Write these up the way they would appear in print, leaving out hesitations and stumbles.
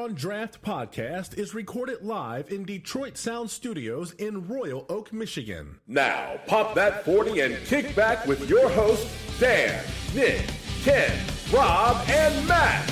on Draft podcast is recorded live in Detroit Sound Studios in Royal Oak, Michigan. Now, pop that 40 and kick back with your hosts, Dan, Nick, Ken, Rob, and Matt.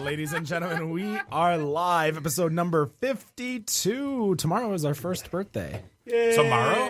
Ladies and gentlemen, we are live, episode number 52. Tomorrow is our first birthday. Yay.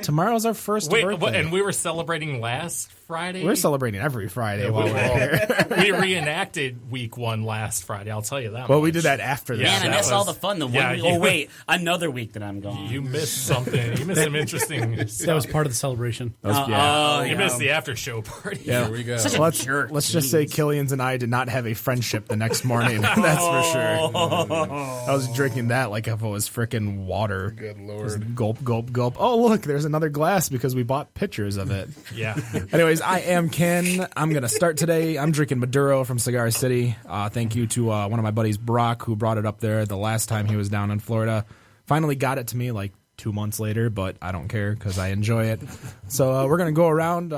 Tomorrow is our first birthday. And we were celebrating last Friday? We're celebrating every Friday while we're here. We reenacted week one last Friday, I'll tell you that Well, much. we did that after this. Man, I missed all the fun. Wait, another week that I'm gone. You missed something. You missed some interesting stuff. That was part of the celebration. You missed the after show party. Yeah. Here we go. Such a jerk. Let's just say Killian's and I did not have a friendship the next morning. That's for sure. I was drinking that like if it was freaking water. Good Lord. Just gulp, gulp, gulp. Oh, look, there's another glass because we bought pictures of it. Yeah. Anyways, I am Ken. I'm going to start today. I'm drinking Maduro from Cigar City. Thank you to one of my buddies, Brock, who brought it up there the last time he was down in Florida. Finally got it to me like 2 months later, but I don't care because I enjoy it. So we're going to go around,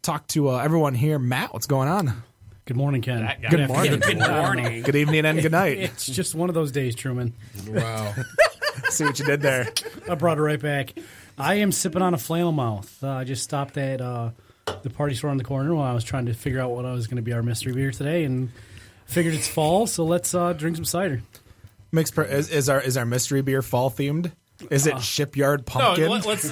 talk to everyone here. Matt, what's going on? Good morning, Ken. Good morning. Good morning. Good evening and good night. It's just one of those days, Truman. Wow. See what you did there. I brought it right back. I am sipping on a flannel mouth. I just stopped at the party store on the corner while I was trying to figure out what was going to be our mystery beer today, and figured it's fall, so let's drink some cider. Is our mystery beer fall themed? Is it Shipyard Pumpkin? No, let's.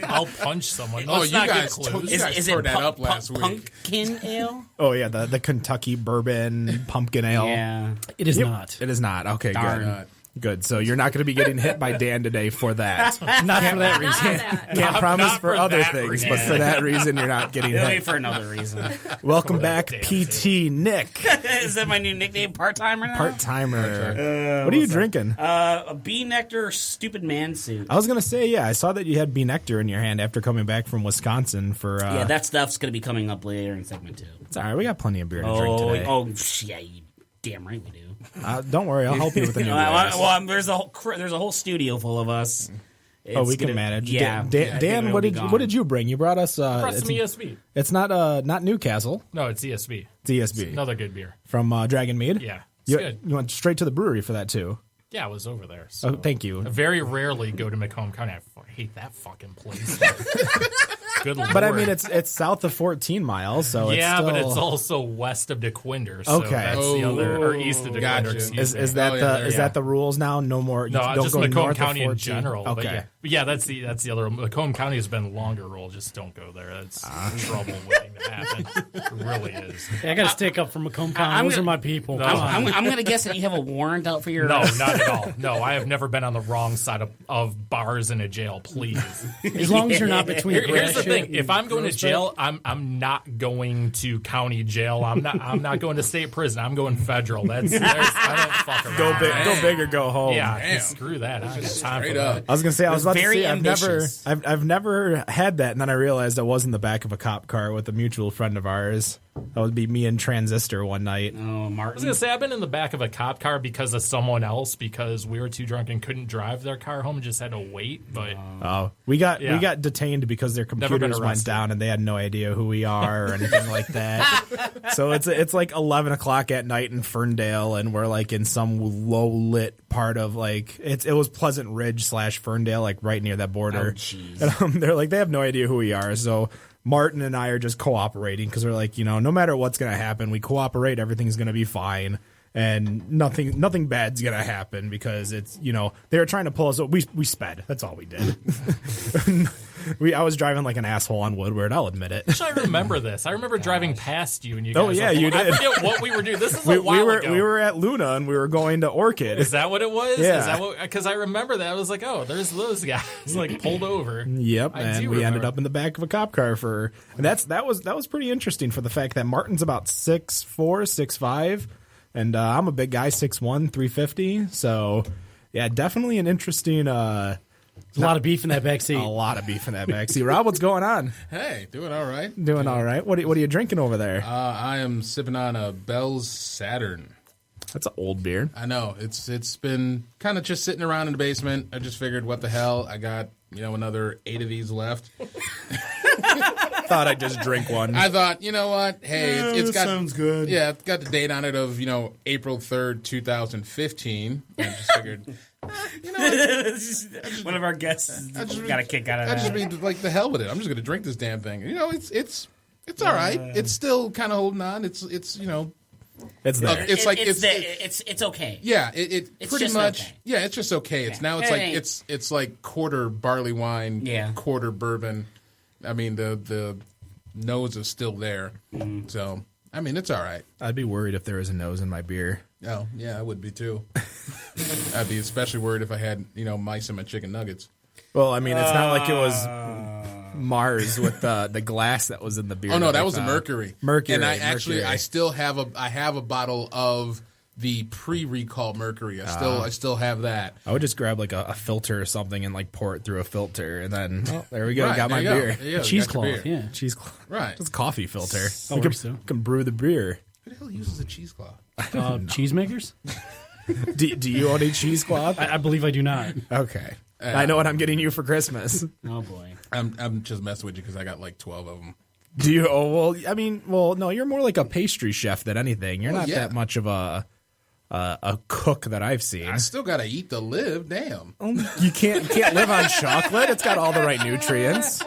I'll punch someone. Let's you not guys get clues. Is it tore that up last week. pumpkin ale? Oh yeah, the Kentucky bourbon pumpkin ale. Yeah. It is not. It is not. Okay, Darn. good. Good. So you're not going to be getting hit by Dan today for that. Not for that reason. Can't promise not for for other that things, reason. but for that reason, you're not getting Wait hit. for another reason. Welcome back, damn PT Nick, Is that my new nickname, part-timer now? part-timer. What are you drinking? A bee nectar stupid man suit. I was going to say, yeah, I saw that you had bee nectar in your hand after coming back from Wisconsin for... Yeah, that stuff's going to be coming up later in segment 2. It's all right. We got plenty of beer to drink today. Yeah, you damn right we do. Don't worry. I'll help you with the new glass. Well, there's a whole studio full of us. We can manage. Yeah. Dan, what did you bring? You brought us... Brought some it's, ESB. it's not Newcastle. No, it's ESB. It's ESB. It's another good beer. From Dragon Mead? Yeah, it's good. You went straight to the brewery for that, too. Yeah, I was over there. So. Oh, thank you. I very rarely go to Macomb County. I hate that fucking place. Good lord. But I mean, it's south of 14 miles, so it's still... but it's also west of DeQuinder. So Okay. that's the other, or east of DeQuinder. Gotcha. Excuse me. Is that the rules now? No more. You No, don't just go Macomb north County of 14? in general. Okay. But yeah, that's the other. Macomb County has been longer rule. Just don't go there. That's trouble waiting to happen. It really is. Hey, I got to stick up for Macomb County. Those are my people. No. Come on. I'm going to guess that you have a warrant out for your... No, not at all. No, I have never been on the wrong side of bars in a jail. Please. As long as you're not between Here's the Gratiot thing: and if I'm going to Groesbeck. jail, I'm not going to county jail. I'm not going to state prison. I'm going federal. I don't fuck around. Go big or go home. Yeah, Damn. screw that. I don't have time Straight for up. that. I was gonna say I was about to very say ambitious. I've never had that, and then I realized I was in the back of a cop car with a mutual friend of ours. That would be me and Transistor one night. Oh, I was Martin. gonna say I've been in the back of a cop car because of someone else because we were too drunk and couldn't drive their car home and just had to wait. But We got detained because their been computers went arrested. down and they had no idea who we are or anything like that. So it's like 11 o'clock at night in Ferndale, and we're like in some low lit part of like it was Pleasant Ridge / Ferndale, like right near that border. Oh, jeez. And they're like they have no idea who we are. So Martin and I are just cooperating because we're like, no matter what's gonna happen, we cooperate. Everything's gonna be fine. And nothing bad's gonna happen because it's they were trying to pull us. We sped. That's all we did. I was driving like an asshole on Woodward. I'll admit it. I remember this. I remember driving past you and you. Oh guys yeah, were, you did. I forget what we were doing. This is a while ago. We were at Luna and we were going to Orchid. Is that what it was? Yeah. Is that what? Because I remember that. I was like, oh, there's those guys like pulled over. Yep, I and do we ended remember. up in the back of a cop car and that was pretty interesting for the fact that Martin's about 6'4", 6'5", and I'm a big guy, 6'1", 350. So yeah, definitely an interesting. There's a lot of beef in that back seat. A lot of beef in that backseat. Rob, what's going on? Hey, doing all right. Doing all right. What are you drinking over there? I am sipping on a Bell's Saturn. That's an old beer. I know it's been kind of just sitting around in the basement. I just figured, what the hell? I got another 8 of these left. Thought I'd just drink one. I thought, you know what? Hey, it's got sounds good. Yeah, it's got the date on it of April 3rd, 2015. I just figured, One of our guests got a kick out of I that. just mean like the hell with it. I'm just gonna drink this damn thing. It's all right. It's still kind of holding on. It's It's there. It's okay. Yeah, it's pretty just much. okay. Yeah, it's just okay. It's now. It's It like ain't- it's like quarter barley wine, Yeah. quarter bourbon. I mean, the nose is still there, so I mean, it's all right. I'd be worried if there was a nose in my beer. Oh, yeah, I would be too. I'd be especially worried if I had mice in my chicken nuggets. Well, I mean, it's not like it was Mars with the glass that was in the beer. Oh no, that we was the found. mercury. Mercury. And I Mercury. still have a bottle of the pre-recall mercury. I still have that. I would just grab like a filter or something and like pour it through a filter, and then there we go, Right, got my there you beer. go. Yeah, Cheesecloth, got your beer. yeah. Cheesecloth. Right. Just coffee filter. That We works, can, too. can brew the beer. Who the hell uses a cheesecloth? Cheesemakers? Do you own a cheesecloth? I believe I do not. Okay. I know what I'm getting you for Christmas. Oh boy. I'm just messing with you because I got like 12 of them. Do you? Oh, well, I mean, no, you're more like a pastry chef than anything. You're not yeah. that much of a cook that I've seen. I still gotta eat to live. Damn. You can't live on chocolate. It's got all the right nutrients.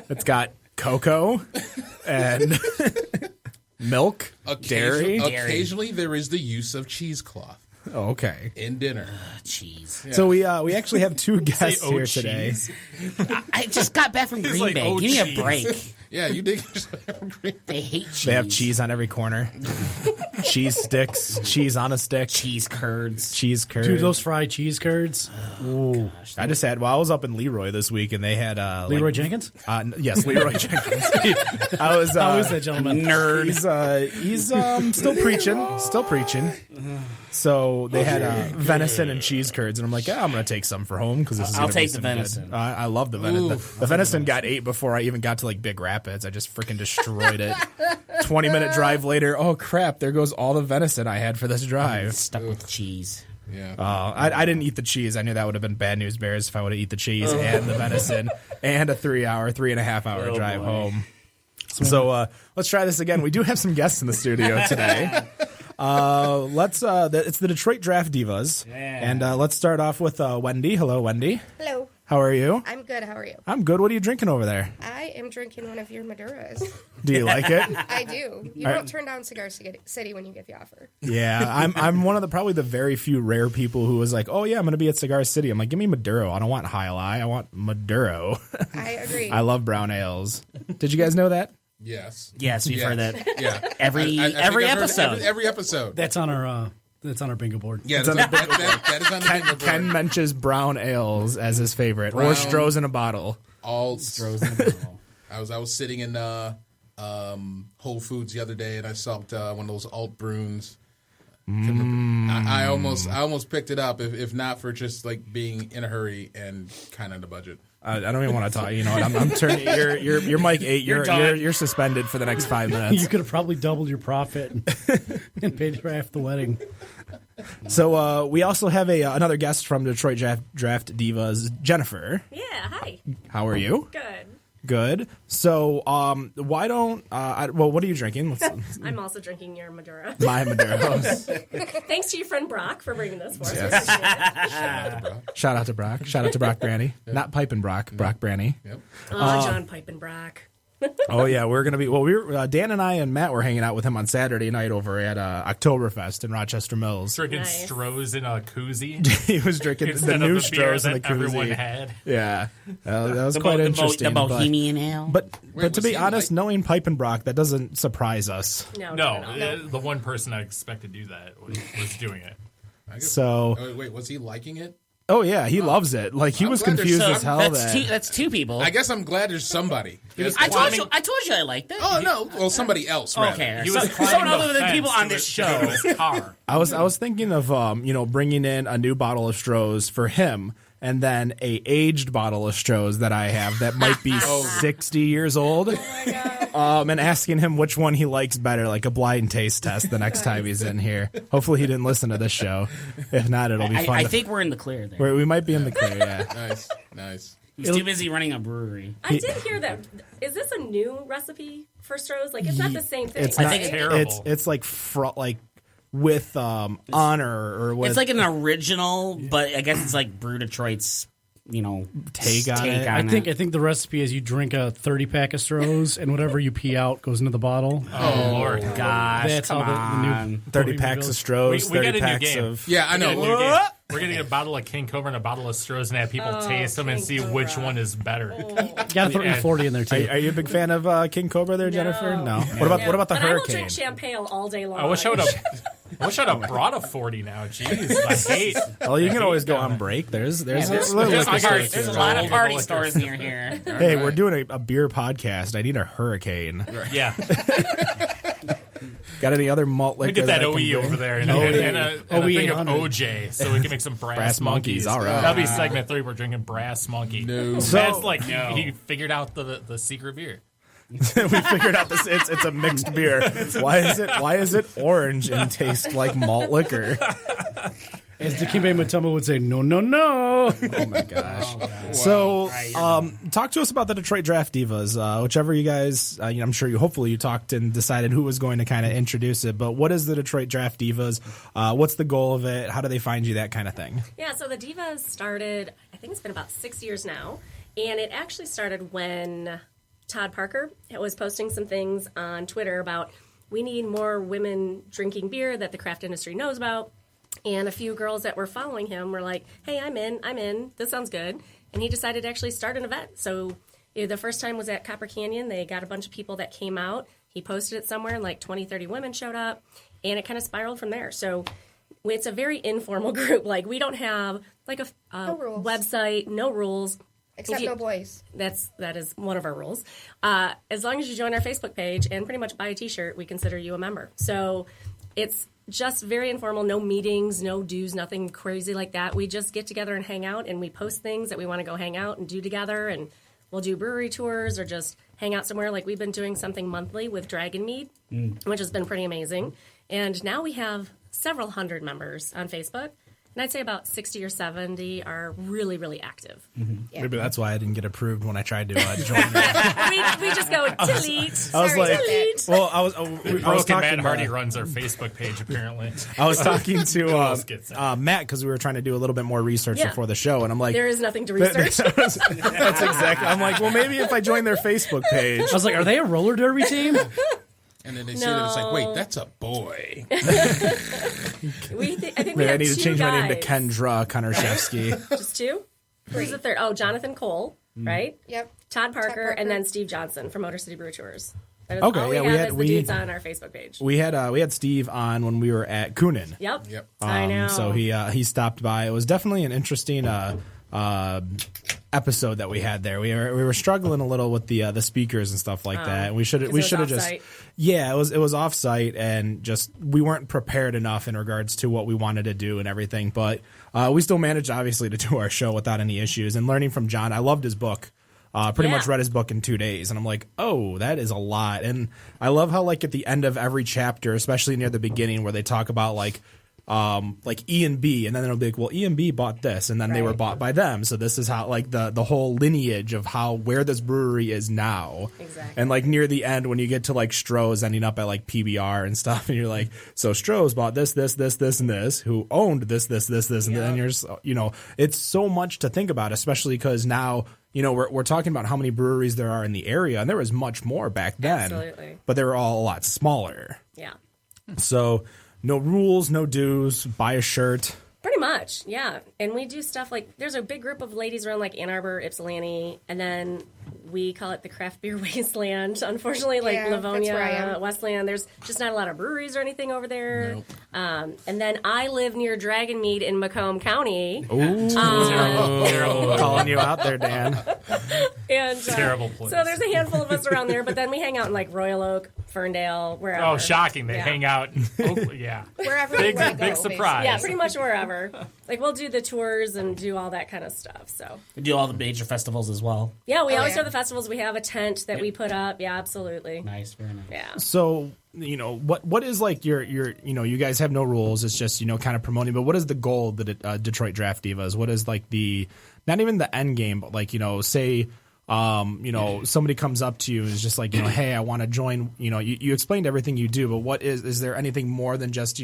It's got cocoa and milk, dairy. Occasionally, there is the use of cheesecloth Oh, okay. in dinner. Cheese. So we actually have two guests oh, here today. cheese. I just got back from Green like, Bay. oh, Give me a cheese. break. Yeah, you dig. They hate cheese. They have cheese on every corner. Cheese sticks, cheese on a stick, Cheese curds. cheese curd. Dude, those fried cheese curds. Ooh. I just had. Well, I was up in Leroy this week, and they had Leroy Jenkins? Yes, Leroy Jenkins. I was. How is that, gentleman? Nerd. He's still preaching. So they had venison and cheese curds, and I'm like, I'm gonna take some for home because this is. I'll gonna be take the some venison. good- I love the venison. The venison got 8 before I even got to like Big Rapids. I just freaking destroyed it. 20-minute drive later, oh crap! There goes all the venison I had for this drive. Stuck with cheese. Yeah. I didn't eat the cheese. I knew that would have been bad news bears if I would have eaten the cheese and the venison and a 3.5 hour drive home. So let's try this again. We do have some guests in the studio today. It's the Detroit Draft Divas. Yeah. And let's start off with Wendy. Hello, Wendy. Hello. How are you? I'm good. How are you? I'm good. What are you drinking over there? I am drinking one of your Maduras. Do you like it? I do. You don't turn down Cigar City when you get the offer. Yeah, I'm one of probably the very few rare people who was like, oh yeah, I'm going to be at Cigar City. I'm like, give me Maduro. I don't want High Lie. I want Maduro. I agree. I love brown ales. Did you guys know that? Yes. Yes, we've heard that. Yeah. Every I think every I've heard episode. Every episode. That's on our bingo board. Yeah, that is on the bingo board. Ken mentions brown ales as his favorite, or Brown- Stroh's in a bottle. All Throws in the bottle. I was sitting in Whole Foods the other day, and I saw one of those alt bruins. I almost picked it up, if not for just like being in a hurry and kind of on the budget. I don't even want to talk. You know what? I'm turning your mic 8. You're suspended for the next 5 minutes. You could have probably doubled your profit and paid for half the wedding. So we also have another guest from Detroit Draft Divas, Jennifer. Yeah, hi. How are you? Good. Good. So why don't what are you drinking? I'm also drinking your Maduro. My Maduro. Thanks to your friend Brock for bringing this for us. Yes. Appreciate it. Shout out to Brock. Shout out to Brock Branny. Not Pipe and Brock. Brock Branny. Yep. Oh, John Pipe and Brock. Oh yeah, we're gonna be. Well, Dan and I and Matt were hanging out with him on Saturday night over at Oktoberfest in Rochester Mills. Drinking Strohs in a koozie. He was drinking the new Strohs in the koozie. Everyone had. Yeah, that was quite interesting. The Bohemian Ale. But to be honest, knowing Pipe and Brock, that doesn't surprise us. No. The one person I expected to do that was doing it. So wait, was he liking it? Oh yeah, he loves it. Like he was confused as hell. That's two people. I guess I'm glad there's somebody. I told you I liked it. Oh no, well somebody else. Okay, he was someone other than people on this show. His car. I was thinking of bringing in a new bottle of Strohs for him, and then a aged bottle of Strohs that I have that might be 60 years old. Oh my God. And asking him which one he likes better, like a blind taste test the next time he's in here. Hopefully he didn't listen to this show. If not, it'll be fun. I think we're in the clear there. We might be in the clear, yeah. Nice. He's too busy running a brewery. I did hear that. Is this a new recipe for Strohs? Like, it's not the same thing. It's not, I think terrible. It's like with honor or with. It's like an original, but I guess it's like Brew Detroit's. Take on it. I think the recipe is you drink a 30-pack of Strohs, and whatever you pee out goes into the bottle. Oh Lord, gosh! That's how the new 30 packs of Strohs, we 30 got a new packs game. of. Yeah, I know. We're gonna get a bottle of King Cobra and a bottle of Strohs and have people taste them and see which one is better. You got to throw 40 in there too. Are you a big fan of King Cobra there, Jennifer? No. What about the but Hurricane? I will drink champagne all day long. I wish I would have brought a 40 now. Jeez, I hate. Well, you can always go on break. There's a lot of party stores near here. Hey, we're doing a beer podcast. I need a Hurricane. Yeah. Got any other malt liquor? Get that OE over there and a thing of OJ so we can make some brass monkeys. All right. That'll be segment 3. We're drinking brass monkey. No. That's he figured out the secret beer. We figured out this. It's a mixed beer. Why is it orange and tastes like malt liquor? As Dikembe Mutombo would say, no, no, no. Oh my gosh. So, talk to us about the Detroit Draft Divas. Whichever you guys, I'm sure hopefully you talked and decided who was going to kind of introduce it. But what is the Detroit Draft Divas? What's the goal of it? How do they find you? That kind of thing. Yeah, so the Divas started, I think it's been about 6 years now. And it actually started when Todd Parker was posting some things on Twitter about we need more women drinking beer that the craft industry knows about. And a few girls that were following him were like, hey, I'm in. This sounds good. And he decided to actually start an event. So the first time was at Copper Canyon. They got a bunch of people that came out. He posted it somewhere, and like 20, 30 women showed up. And it kind of spiraled from there. So it's a very informal group. Like, we don't have like a website, no rules. Except no boys. That is one of our rules. As long as you join our Facebook page and pretty much buy a T-shirt, we consider you a member. So it's just very informal, no meetings, no dues, nothing crazy like that. We just get together and hang out, and we post things that we want to go hang out and do together, and we'll do brewery tours or just hang out somewhere. Like, we've been doing something monthly with Dragon Mead, which has been pretty amazing. And now we have several hundred members on Facebook. And I'd say about 60 or 70 are really, really active. Mm-hmm. Yeah. Maybe that's why I didn't get approved when I tried to join. we just go delete. I was like, delete. Well, I was talking. Matt Hardy runs our Facebook page apparently. I was talking to Matt because we were trying to do a little bit more research before the show, and I'm like, there is nothing to research. That's exactly. I'm like, well, maybe if I join their Facebook page. I was like, are they a roller derby team? And then they say that it's like, wait, that's a boy. I think we I have need to change guys. my name to Kendra Konarszewski. Just two? Who's the third? Oh, Jonathan Cole, right? Yep. Todd Parker, and then Steve Johnson from Motor City Brew Tours. That is Okay, all we yeah, have the dudes on our Facebook page. We had Steve on when we were at Coonan. Yep. I know. So he stopped by. It was definitely an interesting episode that we had there. We were struggling a little with the speakers and stuff like that. And we should have just it was offsite, and just we weren't prepared enough in regards to what we wanted to do and everything. But we still managed obviously to do our show without any issues. And learning from John, I loved his book. Pretty much read his book in 2 days, and I'm like, oh, that is a lot. And I love how, like, at the end of every chapter, especially near the beginning, where they talk about like like E and B, and then it'll be like, well, E and B bought this, and then they were bought by them. So this is how, like, the whole lineage of where this brewery is now. Exactly. And like near the end, when you get to like Stroh's ending up at like PBR and stuff, and you're like, so Stroh's bought this, and this, who owned this, and then you're just, it's so much to think about, especially because now, we're talking about how many breweries there are in the area, and there was much more back then. Absolutely. But they were all a lot smaller. Yeah. So no rules, no dues, buy a shirt. Pretty much, yeah. And we do stuff like, there's a big group of ladies around like Ann Arbor, Ypsilanti, and then we call it the craft beer wasteland. Unfortunately, like Livonia, Westland, there's just not a lot of breweries or anything over there. Nope. And then I live near Dragonmead in Macomb County. Ooh, terrible. Calling you out there, Dan. And terrible place. So there's a handful of us around there, but then we hang out in like Royal Oak, Ferndale, wherever. Oh, shocking! They hang out. Yeah, Wherever big we go, big surprise. Yeah, pretty much wherever. Like we'll do the tours and do all that kind of stuff. So We do all the major festivals as well. yeah, we always do the festivals. We have a tent that we put up. Yeah, absolutely. Nice, very nice. Yeah. So, what is like your you guys have no rules. It's just, kind of promoting, but what is the goal that Detroit Draft Divas? What is like not even the end game, but like, say, somebody comes up to you and is just like, hey, I want to join, you explained everything you do, but what is there anything more than just,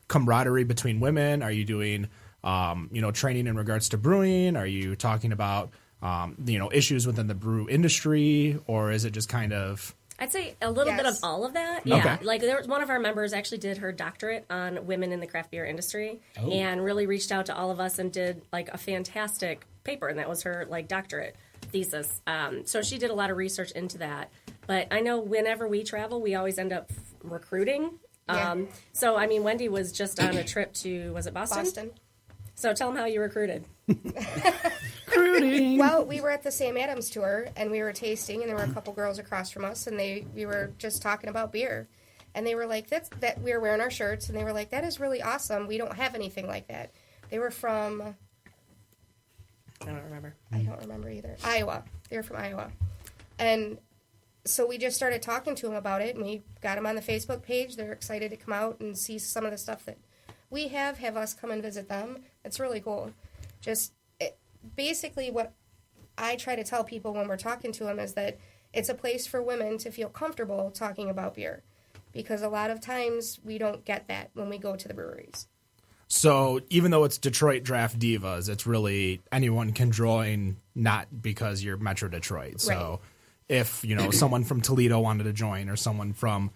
camaraderie between women? Are you doing, training in regards to brewing? Are you talking about, issues within the brew industry, or is it just kind of... I'd say a little bit of all of that. Yeah. Okay. Like there was one of our members actually did her doctorate on women in the craft beer industry and really reached out to all of us and did like a fantastic paper, and that was her like doctorate thesis. So she did a lot of research into that. But I know whenever we travel, we always end up recruiting. So I mean, Wendy was just on a trip to, was it Boston? Boston. So tell them how you recruited. Well, we were at the Sam Adams tour, and we were tasting, and there were a couple girls across from us, and we were just talking about beer. And they were like, that we were wearing our shirts, and they were like, that is really awesome. We don't have anything like that. They were from... I don't remember. I don't remember either. Iowa. They were from Iowa. And so we just started talking to them about it, and we got them on the Facebook page. They're excited to come out and see some of the stuff that we have us come and visit them. It's really cool. Basically what I try to tell people when we're talking to them is that it's a place for women to feel comfortable talking about beer, because a lot of times we don't get that when we go to the breweries. So even though it's Detroit Draft Divas, it's really anyone can join, not because you're Metro Detroit. So if, someone from Toledo wanted to join, or someone from,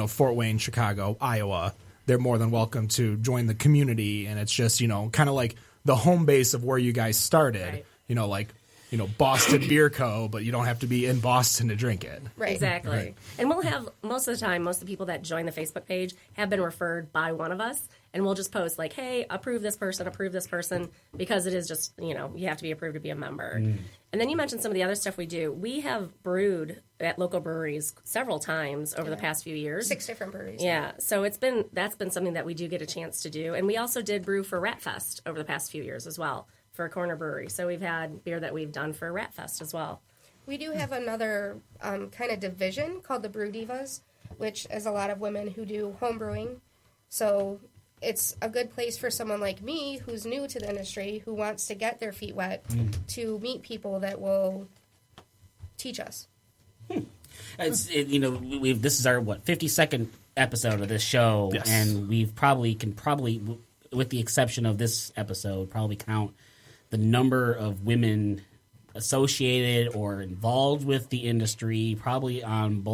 Fort Wayne, Chicago, Iowa, they're more than welcome to join the community. And it's just, kind of like the home base of where you guys started, Boston Beer Co., but you don't have to be in Boston to drink it. Right. Exactly. Right. And we'll have, most of the time, most of the people that join the Facebook page have been referred by one of us, and we'll just post like, hey, approve this person, because it is just, you have to be approved to be a member. And then you mentioned some of the other stuff we do. We have brewed at local breweries several times over the past few years. 6 different breweries. Yeah. So that's been something that we do get a chance to do. And we also did brew for Rat Fest over the past few years as well, for a corner brewery. So we've had beer that we've done for Rat Fest as well. We do have another kind of division called the Brew Divas, which is a lot of women who do home brewing. So it's a good place for someone like me who's new to the industry, who wants to get their feet wet, to meet people that will teach us. This is our 52nd episode of this show, and we've probably with the exception of this episode, probably count the number of women associated or involved with the industry probably on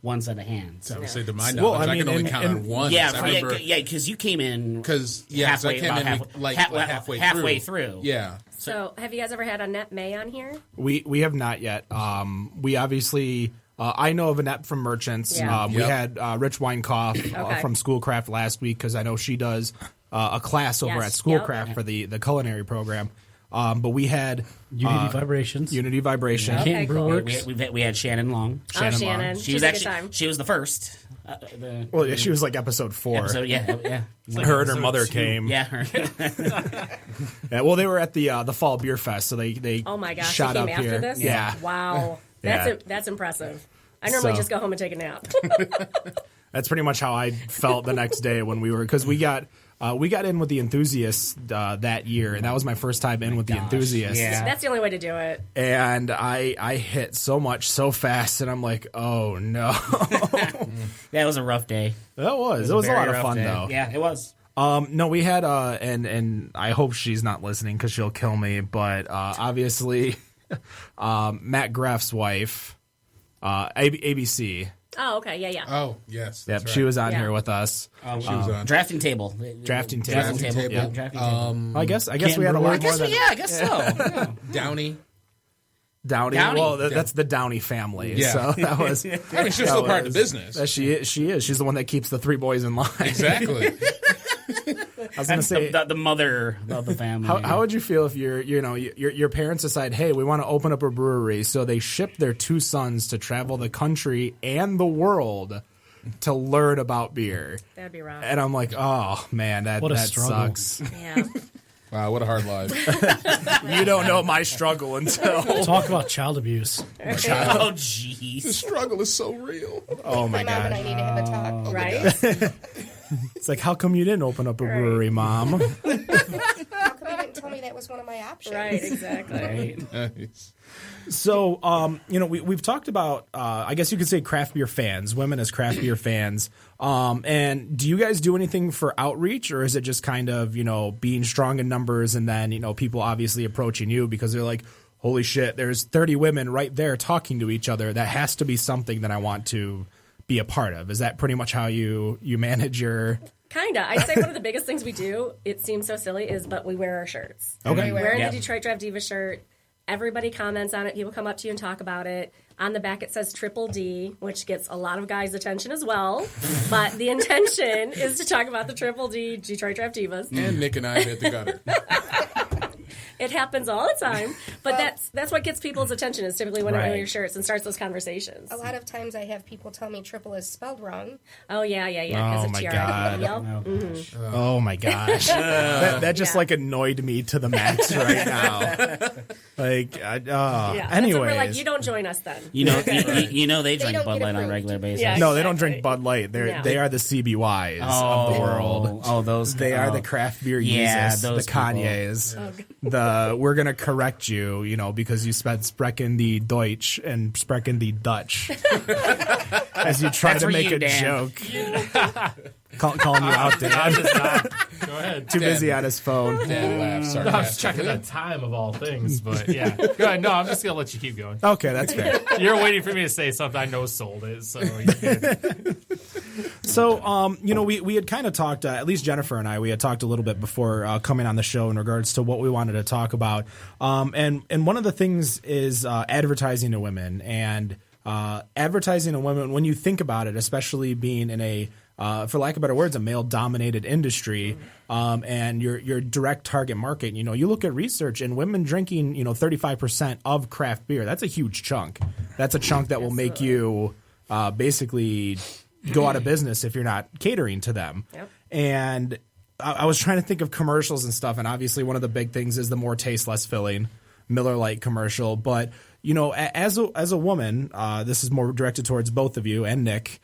one set of hands. I would say to my knowledge, I can only count on one. Yeah, because you came in halfway through. Yeah. So have you guys ever had Annette May on here? We have not yet. We obviously. I know of Annette from Merchants. Yeah. We had Rich Weinkoff from Schoolcraft last week, because I know she does a class over at Schoolcraft for the culinary program. But we had Unity Vibrations. Yeah. Canton Brew Works. We had Shannon Long. Shannon. She was actually she was the first. She was like episode 4. Yeah. Her and her mother came. Yeah. Well, they were at the Fall Beer Fest, so they oh my gosh, shot they came up after here. This? Yeah. Wow. That's impressive. I normally just go home and take a nap. That's pretty much how I felt the next day when we were, because we got We got in with the Enthusiasts that year, and that was my first time in with the Enthusiasts. Yeah. That's the only way to do it. And I hit so much so fast, and I'm like, oh no. That was a rough day. It was a lot of fun, though. Yeah, it was. No, we had and I hope she's not listening because she'll kill me. But obviously, Matt Graff's wife, ABC. Oh, okay. Yeah. Oh, yes. Yep, that's she right. was on Yeah. here with us. She was on. Drafting table. Drafting table. Yeah, drafting table. I guess Can't we had a lot brewer. more than I guess so. Yeah. Downey. Downey. Downey? Well, that's the Downey family. Yeah. So that was. I mean, she's still part of the business. She is. She's the one that keeps the three boys in line. Exactly. I was going to say. The mother of the family. How would you feel if your parents decide, hey, we want to open up a brewery, so they ship their two sons to travel the country and the world to learn about beer? That'd be rough. And I'm like, oh man, that struggle. sucks. Yeah. Wow, what a hard life. You don't know my struggle until. Talk about child abuse. Oh, The jeez. struggle is so real. Oh my My mom and I god, need to have a talk. Right? it's like, how come you didn't open up a brewery, Mom? How come you didn't tell me that was one of my options? Right, exactly. Nice. So, we've talked about, I guess you could say craft beer fans, women as craft beer fans. And do you guys do anything for outreach, or is it just kind of, being strong in numbers and then, people obviously approaching you because they're like, holy shit, there's 30 women right there talking to each other. That has to be something that I want to be a part of. Is that pretty much how you manage your... Kinda. I'd say one of the biggest things we do, it seems so silly, but we wear our shirts. Okay. We're wearing Yep. the Detroit Draft Divas shirt. Everybody comments on it. People come up to you and talk about it. On the back it says Triple D, which gets a lot of guys' attention as well. But the intention is to talk about the Triple D Detroit Draft Divas. And Nick and I hit the gutter. It happens all the time. But that's what gets people's attention is typically when I wear Right. your shirts and starts those conversations. A lot of times I have people tell me triple is spelled wrong. Oh, yeah. Oh, Because my it's God. Yep. Oh my gosh, that just like annoyed me to the max right now. Like, Yeah. That's what anyways, we're like, you don't join us then. You know they drink don't Bud get Light on a approved. regular basis. Yeah. no, they don't Exactly. drink Bud Light. Yeah. They are the CBYs of the world. Oh, those. They are the craft beer Yeah, Yeezus, the those people. Kanyes. We're gonna correct you, because you spent sprechen die Deutsch and sprechen die Dutch as you try That's to for make you, a Dan. joke. Calling you out, Dan. Go ahead. Too busy on his phone. Dan laughs I was sarcastically. checking the time of all things, but yeah. Go ahead. No, I'm just going to let you keep going. Okay, that's fair. You're waiting for me to say something I know sold it, so you can. So, we had kind of talked, at least Jennifer and I, we had talked a little bit before coming on the show in regards to what we wanted to talk about. And one of the things is advertising to women. And advertising to women, when you think about it, especially being in a, for lack of better words, a male-dominated industry, and your direct target market, you look at research and women drinking, 35% of craft beer, that's a huge chunk. That's a chunk that will make you basically go out of business if you're not catering to them. Yep. And I was trying to think of commercials and stuff, and obviously one of the big things is the more taste, less filling Miller Lite commercial. But, as a woman, this is more directed towards both of you and Nick.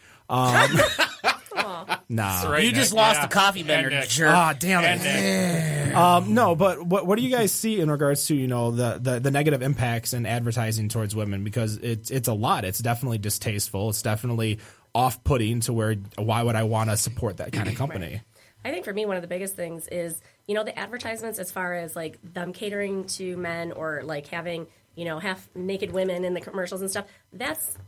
Nah. Right, You just Nick. lost Yeah. the coffee bender, And Nick. jerk. Ah, damn it. No, but what do you guys see in regards to the negative impacts in advertising towards women? Because it's a lot. It's definitely distasteful. It's definitely off-putting to where why would I want to support that kind of company? I think for me, one of the biggest things is, the advertisements as far as like them catering to men or like having, half naked women in the commercials and stuff. That's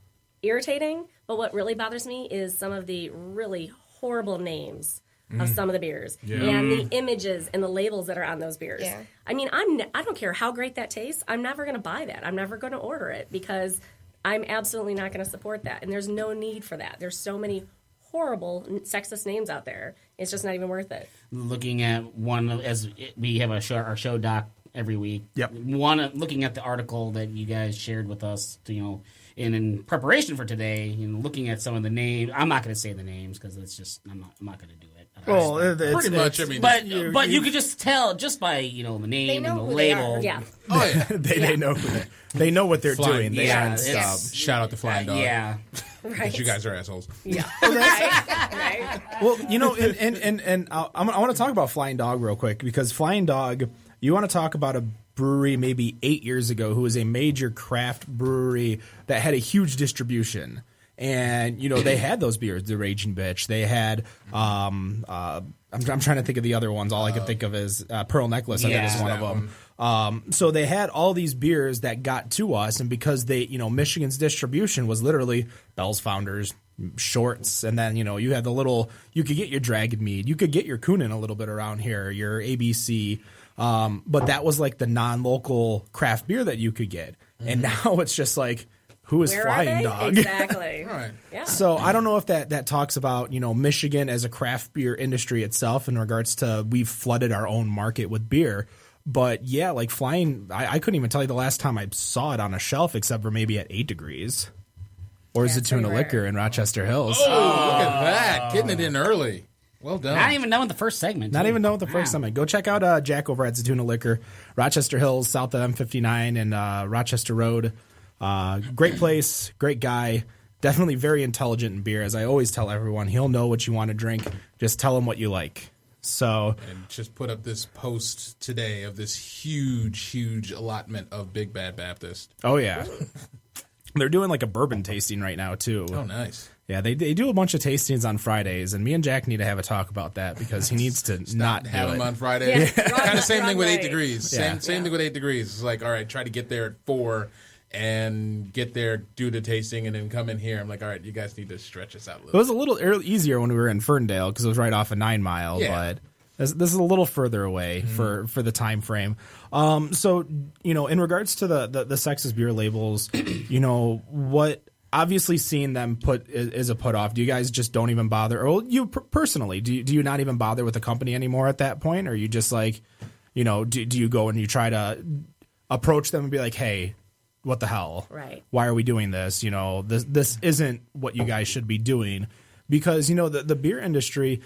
irritating. But what really bothers me is some of the really horrible names of some of the beers and the images and the labels that are on those beers. Yeah. I mean, I don't care how great that tastes. I'm never going to buy that. I'm never going to order it because I'm absolutely not going to support that. And there's no need for that. There's so many horrible sexist names out there. It's just not even worth it. Looking at one as we have our show doc every week. Yep. Looking at the article that you guys shared with us, and in preparation for today, looking at some of the names, I'm not going to say the names because it's just I'm not going to do it. Well, pretty much. I mean, but you could just tell just by the name and the label. Yeah. oh yeah, they know what they're Flying- doing. They yeah, aren't it's- shout out to Flying Dog. Yeah. Right. You guys are assholes. Yeah. right. Well, and I want to talk about Flying Dog real quick because Flying Dog, you want to talk about a brewery maybe 8 years ago who was a major craft brewery that had a huge distribution. And, they had those beers, the Raging Bitch. They had, I'm trying to think of the other ones. All I can think of is Pearl Necklace, I think is one of them. So they had all these beers that got to us. And because Michigan's distribution was literally Bell's Founders, Shorts, and then, you had you could get your Dragon Mead. You could get your Kunin a little bit around here, your ABC. But that was like the non-local craft beer that you could get. And now it's just like, who is Where Flying are they? Dog? Exactly. All right. Yeah. So I don't know if that talks about, Michigan as a craft beer industry itself in regards to we've flooded our own market with beer. But yeah, like Flying, I couldn't even tell you the last time I saw it on a shelf except for maybe at 8 Degrees. Or is it Tuna rare. Liquor in Rochester Hills? Oh, look at that. Getting it in early. Well done. Not even done with the first segment. Not too. even know what the first Wow. time. Go check out Jack over at Zatuna Liquor, Rochester Hills, south of M59 and Rochester Road. Great place, great guy, definitely very intelligent in beer. As I always tell everyone, he'll know what you want to drink. Just tell him what you like. So, And just put up this post today of this huge allotment of Big Bad Baptist. oh yeah, they're doing like a bourbon tasting right now too. Oh, nice. Yeah, they do a bunch of tastings on Fridays, and me and Jack need to have a talk about that because he needs to not Have do them it. on Friday. Yeah. Kind of same thing with 8 Right. Degrees. Yeah. Same thing with 8 Degrees. It's like, all right, try to get there at 4 and get there, do the tasting, and then come in here. I'm like, all right, you guys need to stretch us out a It little. was a little easier when we were in Ferndale because it was right off of 9 Mile, Yeah. but this is a little further away for the time frame. So, in regards to the sexist beer labels, what obviously seeing them put is a put off. Do you guys just don't even bother? Or you personally, do you not even bother with the company anymore at that point? Or are you just like, do you go and you try to approach them and be like, hey, what the hell? Right. Why are we doing this? This isn't what you guys should be doing. Because, the beer industry,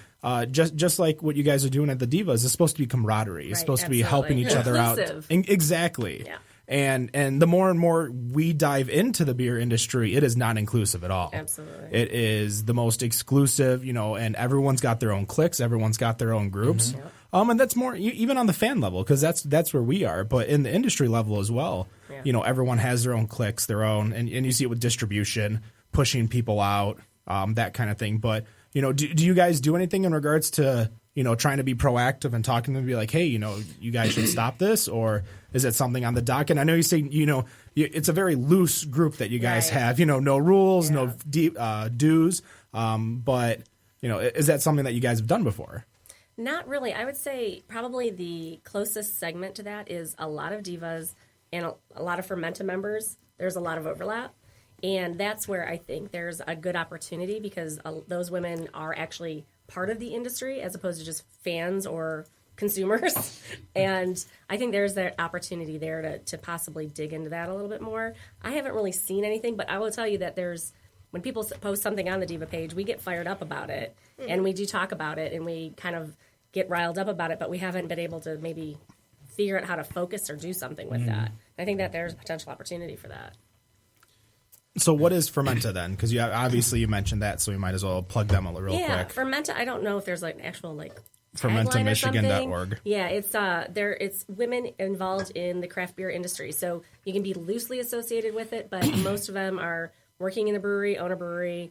just like what you guys are doing at the Divas, is supposed to be camaraderie. It's Right, supposed to be absolutely. helping each other out. Inclusive. Exactly. Yeah. And the more and more we dive into the beer industry, it is not inclusive at all. Absolutely. It is the most exclusive, and everyone's got their own cliques. Everyone's got their own groups. And that's more even on the fan level because that's where we are. But in the industry level as well, everyone has their own cliques, their own, and you see it with distribution, pushing people out, that kind of thing. But, do you guys do anything in regards to, trying to be proactive and talking to them, be like, hey, you guys should stop this? Or is it something on the docket? I know you say, it's a very loose group that you guys Right. have, no rules, no deep dues. But, is that something that you guys have done before? Not really. I would say probably the closest segment to that is a lot of divas and a lot of Fermenta members. There's a lot of overlap. And that's where I think there's a good opportunity because those women are actually part of the industry as opposed to just fans or consumers. And I think there's that opportunity there to possibly dig into that a little bit more. I haven't really seen anything, but I will tell you that when people post something on the Diva page, we get fired up about it. And we do talk about it and we kind of get riled up about it, but we haven't been able to maybe figure out how to focus or do something with that. I think that there's a potential opportunity for that. So what is Fermenta then? Because obviously you mentioned that, so we might as well plug them real quick. Fermenta, I don't know if there's like an actual like FermentaMichigan.org. Yeah, it's women involved in the craft beer industry. So you can be loosely associated with it, but most of them are working in the brewery, own a brewery,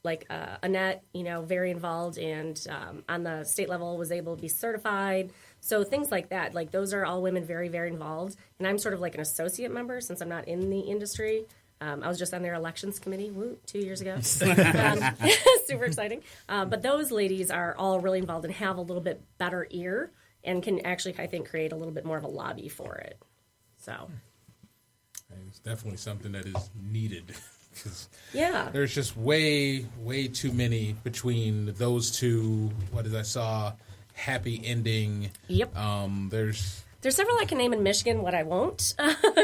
like Annette, very involved and on the state level was able to be certified. So things like that, like those are all women very, very involved. And I'm sort of like an associate member since I'm not in the industry. I was just on their elections committee 2 years ago. Super exciting. But those ladies are all really involved and have a little bit better ear and can actually, I think, create a little bit more of a lobby for it. So It's definitely something that is needed. yeah. There's just way too many between those two. What did I saw? Happy ending. Yep. There's There's several I can name in Michigan. What I won't,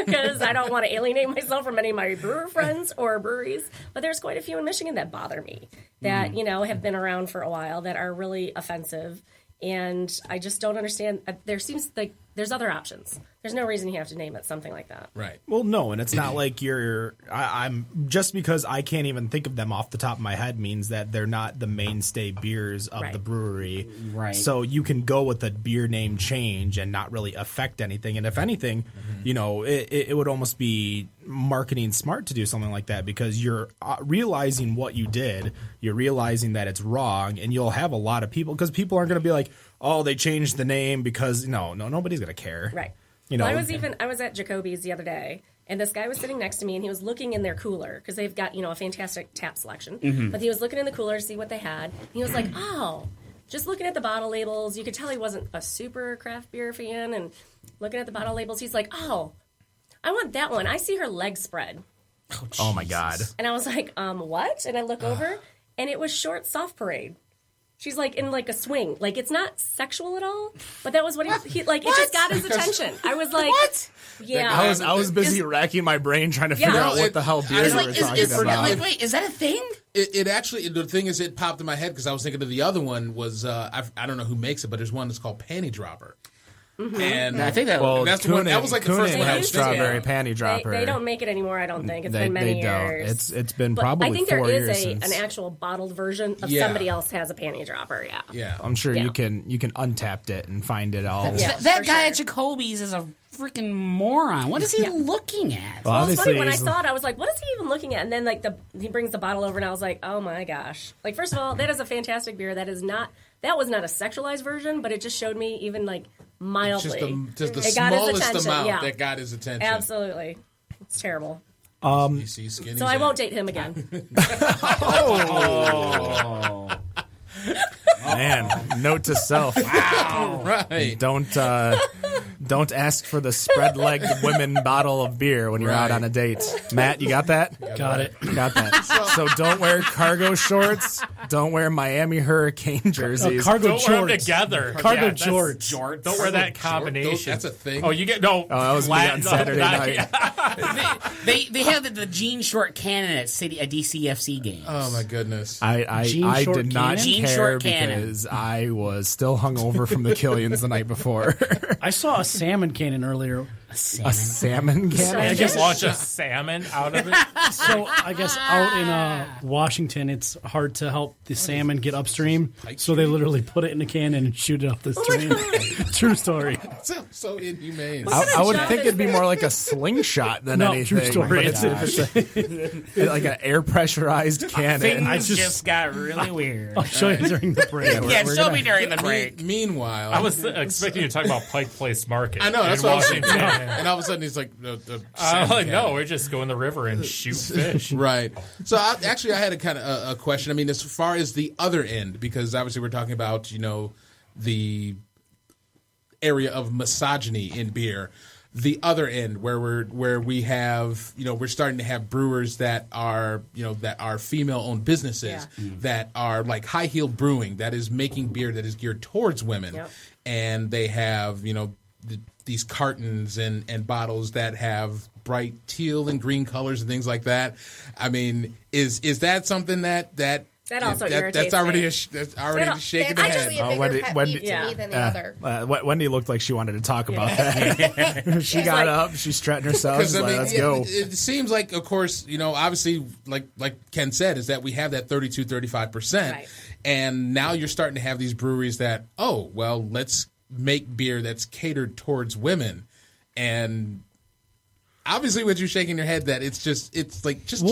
because I don't want to alienate myself from any of my brewer friends or breweries. But there's quite a few in Michigan that bother me, that have been around for a while, that are really offensive. And I just don't understand. There seems like there's other options. There's no reason you have to name it something like that. Right. Well, no, and it's not like I'm just because I can't even think of them off the top of my head means that they're not the mainstay beers of the brewery. Right. So you can go with a beer name change and not really affect anything. And if anything, it would almost be marketing smart to do something like that, because you're realizing what you did, you're realizing that it's wrong, and you'll have a lot of people, because people aren't going to be like, oh, they changed the name, because nobody's going to care. Right. I was at Jacoby's the other day, and this guy was sitting next to me, and he was looking in their cooler, because they've got, a fantastic tap selection. But he was looking in the cooler to see what they had. And he was like, oh, just looking at the bottle labels, you could tell he wasn't a super craft beer fan, and looking at the bottle labels, he's like, oh, I want that one. I see her leg spread. Oh my God. And I was like, what? And I look over, and it was Short Soft Parade. She's like in like a swing. Like, it's not sexual at all, but that was what he like. It just got his attention. I was like, what? Yeah. I was busy racking my brain trying to figure out what the hell beer we were talking about. Wait, is that a thing? It actually, the thing is, it popped in my head because I was thinking of the other one was, I don't know who makes it, but there's one that's called Panty Dropper. And I think that that's the one. That was like the first one I was thinking. Strawberry Panty Dropper. They don't make it anymore. I don't think it's been many years. It's been probably 4 years. I think there is since. an actual bottled version of somebody else has a Panty Dropper. Yeah. I'm sure you can untapped it and find it all. That guy at Jacoby's is a freaking moron. What is he looking at? Well, it's funny, when I saw it, I was like, what is he even looking at? And then he brings the bottle over, and I was like, oh my gosh. Like, first of all, that is a fantastic beer. That was not a sexualized version, but it just showed me even like mildly. Just the smallest amount that got his attention. Absolutely. It's terrible. You see skinny so I won't date him again. Man, note to self. Wow. Right. Don't ask for the spread-legged women bottle of beer when you're out on a date. Matt, you got that? Got it. Got that. So don't wear cargo shorts. Don't wear Miami Hurricane jerseys. Cargo don't shorts. wear them together. Cargo shorts. Don't wear that combination. That's a thing. Oh, you get no. Oh, that was me on Saturday night. They have the jean short cannon at DCFC games. Oh my goodness. I did not care because I was still hungover from the Killians the night before. I saw a salmon cannon earlier. A salmon cannon? I guess launch a salmon out of it. So I guess out in Washington, it's hard to help the salmon get upstream. So they literally put it in a cannon and shoot it up the stream. True story. So inhumane. I would think it'd be more like a slingshot than anything. True story. But it's like an air pressurized cannon. Things just got really weird. I'll show you during the break. Show me during the break. Meanwhile, I was expecting you to talk about Pike Place Market. I know, that's what I was thinking. Washington. And all of a sudden he's like, no, we're just go in the river and shoot fish. Right. So I had a kind of a question. I mean, as far as the other end, because obviously we're talking about, the area of misogyny in beer. The other end, where we have, we're starting to have brewers that are female-owned businesses that are like high-heeled brewing that is making beer that is geared towards women, and they have these cartons and bottles that have bright teal and green colors and things like that. I mean, is that something that also irritates that's already me. That's already shaking the That's head. actually a bigger pet peeve to me than the other. Wendy looked like she wanted to talk about that. She got up, she's strutting herself. She's like, let's go. It seems like, of course, obviously, like Ken said, is that we have that 32-35%. Right. And now you're starting to have these breweries that, let's make beer that's catered towards women. And obviously with you shaking your head that it's like just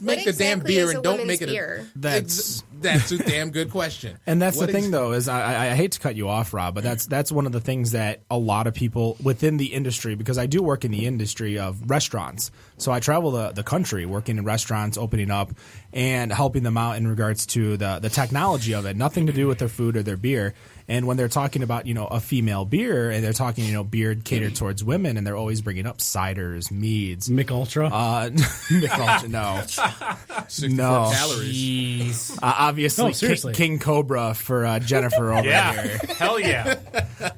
make the damn beer and don't make it beer? That's a damn good question. And that's the thing, though, is I hate to cut you off, Rob, but that's one of the things that a lot of people within the industry, because I do work in the industry of restaurants. So I travel the country working in restaurants, opening up, and helping them out in regards to the technology of it. Nothing to do with their food or their beer. And when they're talking about, a female beer and they're talking, beer catered towards women, and they're always bringing up ciders, meads. Mick Ultra? Mick Ultra, no. 64 calories. Obviously, No, seriously. King Cobra for Jennifer over here. Hell yeah.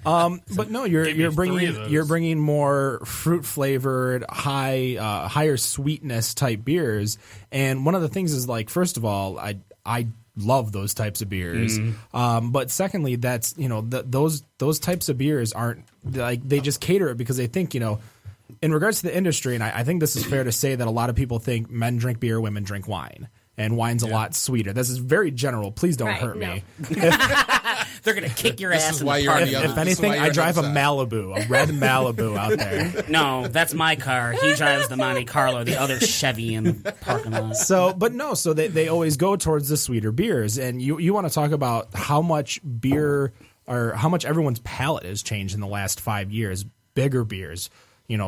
But no, you're me 3 of bringing those. you're bringing more fruit flavored, higher sweetness type beers. And one of the things is, like, first of all, I love those types of beers. But secondly, that's those types of beers aren't like, they just cater it because they think, in regards to the industry, and I think this is fair to say that a lot of people think men drink beer, women drink wine. And wine's a lot sweeter. This is very general. Please don't hurt me. They're going to kick your This ass is in why the you're park. on the other If anything, I drive a Malibu, a red Malibu out there. No, that's my car. He drives the Monte Carlo, the other Chevy in the parking lot. So they always go towards the sweeter beers. And you want to talk about how much beer or how much everyone's palate has changed in the last 5 years. Bigger beers,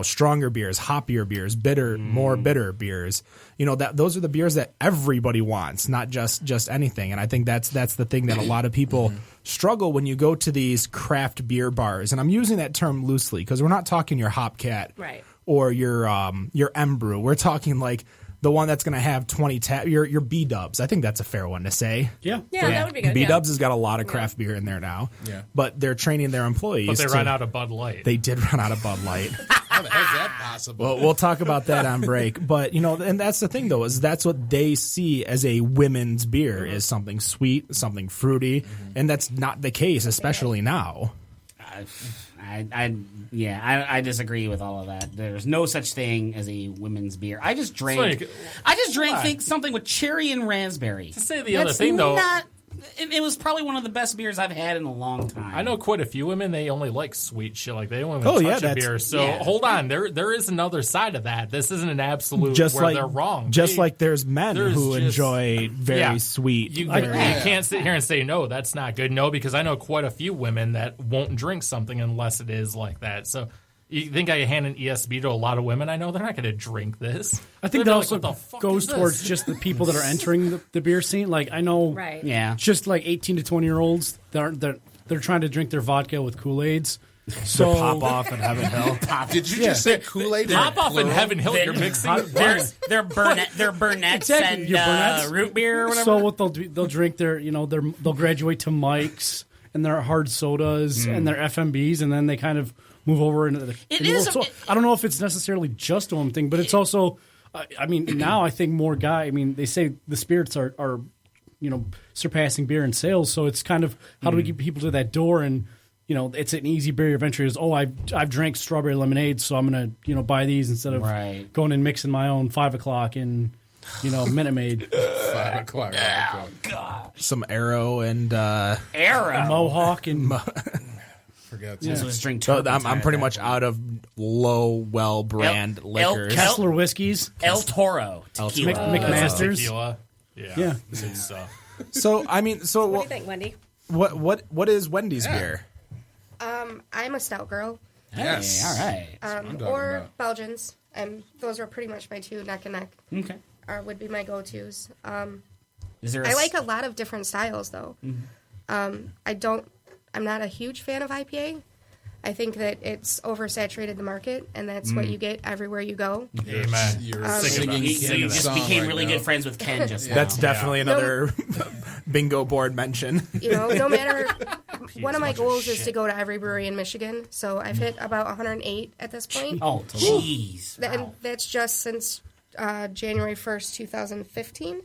stronger beers, hoppier beers, more bitter beers. Those are the beers that everybody wants, not just anything. And I think that's the thing that a lot of people struggle when you go to these craft beer bars. And I'm using that term loosely because we're not talking your Hopcat or your Embrew. We're talking like the one that's going to have 20 your B-Dubs. I think that's a fair one to say. Yeah. Yeah, that would be good. B-Dubs has got a lot of craft beer in there now. Yeah. But they're training their employees. But they ran out of Bud Light. They did run out of Bud Light. How the hell is that possible? Well, we'll talk about that on break. But, and that's the thing, though, is that's what they see as a women's beer is something sweet, something fruity. And that's not the case, especially now. I disagree with all of that. There's no such thing as a women's beer. I just drank something with cherry and raspberry. To say the other thing, though, it was probably one of the best beers I've had in a long time. I know quite a few women, they only like sweet shit. Like, they don't even touch a beer. So, hold on. There is another side of that. This isn't an absolute they're wrong. Just like there's men who enjoy very sweet. You can't sit here and say, no, that's not good. No, because I know quite a few women that won't drink something unless it is like that. So, you think I hand an ESB to a lot of women I know? They're not going to drink this. I think They're that like, also what the fuck goes is this? towards just the people that are entering the beer scene. Like, I know just like 18 to 20-year-olds, they're trying to drink their vodka with Kool-Aids. So Pop off in Heaven Hill. Did you just say Kool-Aid? Pop off in Heaven Hill. You're mixing. They're Burnett's Exactly, your Burnett's. root beer or whatever. So what they'll do, they'll drink their, they'll graduate to Mike's and their hard sodas and their FMBs, and then they kind of move over into the. I don't know if it's necessarily just a woman thing, but it's also. I mean, now I think more they say the spirits are surpassing beer in sales, so it's kind of how do we get people to that door, and it's an easy barrier of entry. Is I've drank strawberry lemonade, so I'm gonna buy these instead of going and mixing my own 5 o'clock and Minute Maid. 5 o'clock. Oh God! Some Arrow and Mohawk and. So I'm pretty much out of low brand liquors. Kessler whiskeys. El Toro tequila. McMaster's. Tequila. Yeah. Good stuff. So I mean, What do you think, Wendy? What is Wendy's beer? I'm a stout girl. Yes. All right. Or Belgians. And those are pretty much my two neck and neck. Okay. Would be my go-tos. Is there I like a lot of different styles, though. I'm not a huge fan of IPA. I think that it's oversaturated the market, and that's what you get everywhere you go. Amen. You're You singing just became really good friends with Ken just now. That's definitely another bingo board mention. No matter. One of my goals is to go to every brewery in Michigan. So I've hit about 108 at this point. Oh, jeez. And that's just since January 1st, 2015.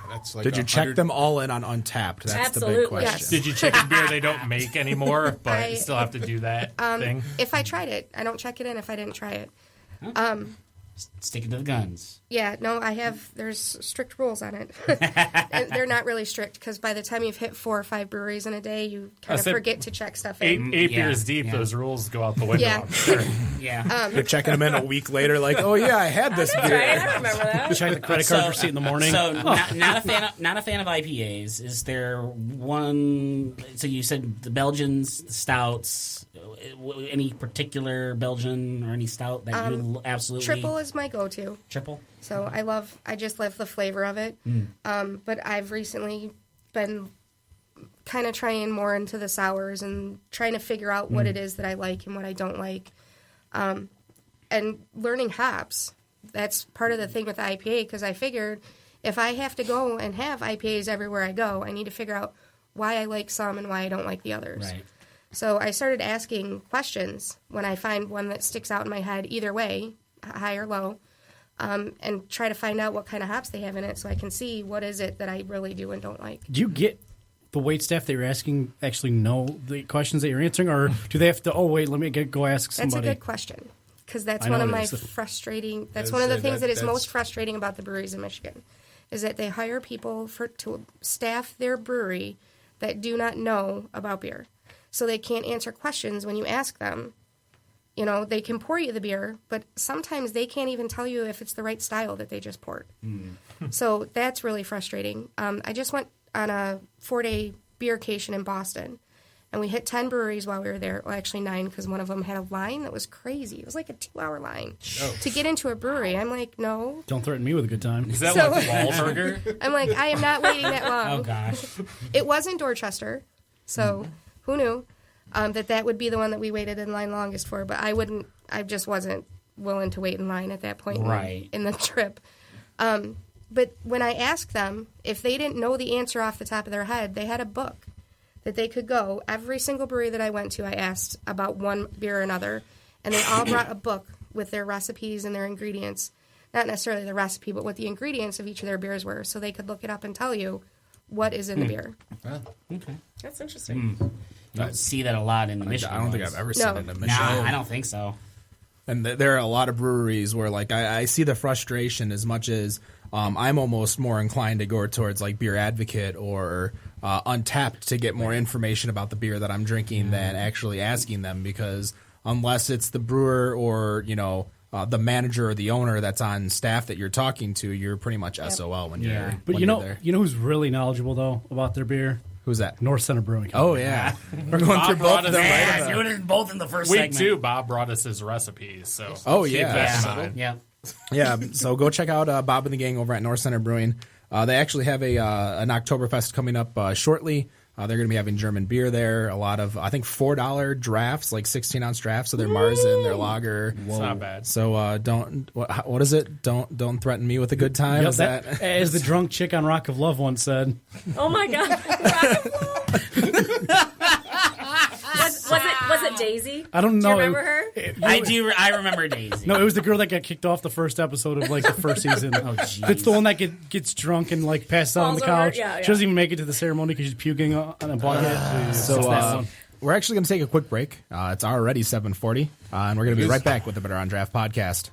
That's like Did you check them all in on Untapped? That's the big Absolutely. question. Yes. Did you check a beer they don't make anymore, but you still have to do that thing? If I tried it, I don't check it in if I didn't try it. Sticking to the guns. Yeah, no, there's strict rules on it. And they're not really strict because by the time you've hit 4 or 5 breweries in a day, you kind of forget to check stuff in. Eight beers deep, those rules go out the window. Yeah. I'm sure. Yeah. You're checking them in a week later, like, oh yeah, I had this beer. Right, I remember that. Check the credit card receipt in the morning. So not a fan of IPAs. Is there one? So you said the Belgians, the stouts. Any particular Belgian or any stout that you absolutely Triple is my go-to. triple? So I just love the flavor of it. But I've recently been kind of trying more into the sours and trying to figure out what it is that I like and what I don't like. And learning hops. That's part of the thing with the IPA, because I figured if I have to go and have IPAs everywhere I go, I need to figure out why I like some and why I don't like the others. Right. So I started asking questions when I find one that sticks out in my head either way, high or low, and try to find out what kind of hops they have in it so I can see what is it that I really do and don't like. Do you get the wait staff that you're asking actually know the questions that you're answering, or do they have to, let me go ask somebody? That's a good question, because that's one of my frustrating, that's one of the things that is most frustrating about the breweries in Michigan, is that they hire people to staff their brewery that do not know about beer. So they can't answer questions when you ask them. You know, they can pour you the beer, but sometimes they can't even tell you if it's the right style that they just poured. So that's really frustrating. I just went on a 4-day beercation in Boston, and we hit 10 breweries while we were there. Well, actually 9, because one of them had a line that was crazy. It was like a 2-hour line to get into a brewery. I'm like, no. Don't threaten me with a good time. Is that like Wahlburger? I'm like, I am not waiting that long. Oh, gosh. It was in Dorchester, so who knew that would be the one that we waited in line longest for, but I just wasn't willing to wait in line at that point in the trip. But when I asked them, if they didn't know the answer off the top of their head, they had a book that they could go. Every single brewery that I went to, I asked about one beer or another, and they all brought a book with their recipes and their ingredients. Not necessarily the recipe, but what the ingredients of each of their beers were, so they could look it up and tell you what is in the beer. Okay. That's interesting. You don't see that a lot in the Michigan. I don't think I've ever seen it in Michigan. Nah, I don't think so. And there are a lot of breweries where, like, I see the frustration as much as I'm almost more inclined to go towards, like, Beer Advocate or Untapped to get more information about the beer that I'm drinking than actually asking them, because unless it's the brewer or, the manager or the owner that's on staff that you're talking to, you're pretty much SOL when you're But when you you're know there. who's really knowledgeable, though, about their beer? Who's that? North Center Brewing Oh, Company. yeah. We're going through both of them. Yeah, doing it both in the first Week segment. 2, Bob brought us his recipes. So Oh, keep yeah. that in mind. Yeah. Yeah, so go check out Bob and the gang over at North Center Brewing. They actually have an Oktoberfest coming up shortly. They're going to be having German beer there. A lot of, I think, $4 drafts, like 16-ounce drafts of their Marzen, their lager. It's not bad. So don't, what is it? Don't threaten me with a good time. Yep, Is that? As the drunk chick on Rock of Love once said. Oh my God. Was it Daisy? I don't know. Do you remember her? I do. I remember Daisy. No, it was the girl that got kicked off the first episode of, like, the first season. jeez. It's the one that gets drunk and, like, passes out on the Falls over, couch. yeah. She doesn't even make it to the ceremony because she's puking on a bucket. So we're actually going to take a quick break. It's already 7:40, and we're going to be right back with the Better on Draft podcast.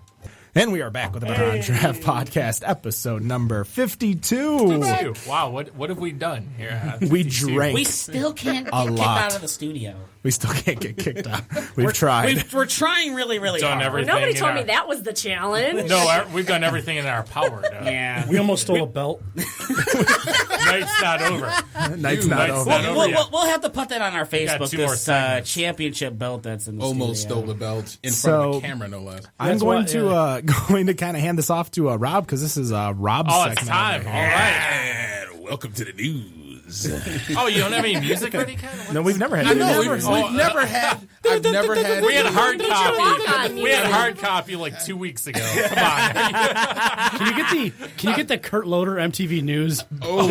And we are back with the Better on Draft podcast, episode number 52. Wow, what have we done here? We drank. We still can't get kicked lot. out of the studio. We still can't get kicked out. We've tried. We're trying really, really Done hard. everything. Nobody in told our- me that was the challenge. No, we've done everything in our power. Yeah. We almost stole a belt. Night's not over. Night's not over. not over yet. We'll have to put that on our Facebook. 2 more This segments. championship belt that's in the Almost studio. stole the belt in front So- of the camera, no less. I'm That's going why- to kind of hand this off to Rob, because this is Rob's Oh, segment. it's time. All right. And welcome to the news. Oh, you don't have any music ready, Ken? No, we've never had. I know music. we've never had. I've never had. We had hard walk copy. on We had music? hard copy like 2 weeks ago. Come on. Can you get the Kurt Loder MTV News? Oh,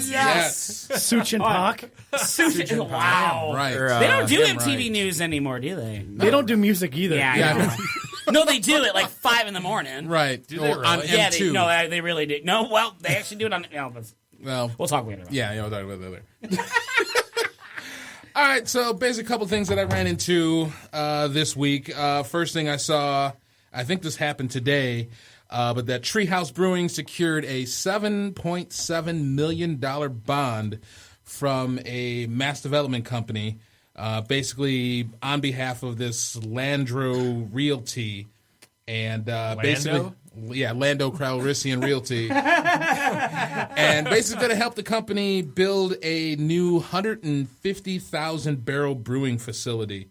yes. Such and Pak. Wow. right. They don't do damn MTV right. News anymore, do they? They don't do music either. Yeah, I Yeah, I know. know. No, they do it like 5 in the morning. Right. Do they Or on really? Yeah, M2. they really do. No, well, they actually do it on. Well, We'll talk later. About yeah, we'll talk about that later. All right, so basically a couple things that I ran into this week. First thing I saw, I think this happened today, but that Treehouse Brewing secured a $7.7 million bond from a mass development company, basically on behalf of this Landro Realty. And basically, yeah, Lando Calrissian Realty. And basically going to help the company build a new 150,000 barrel brewing facility.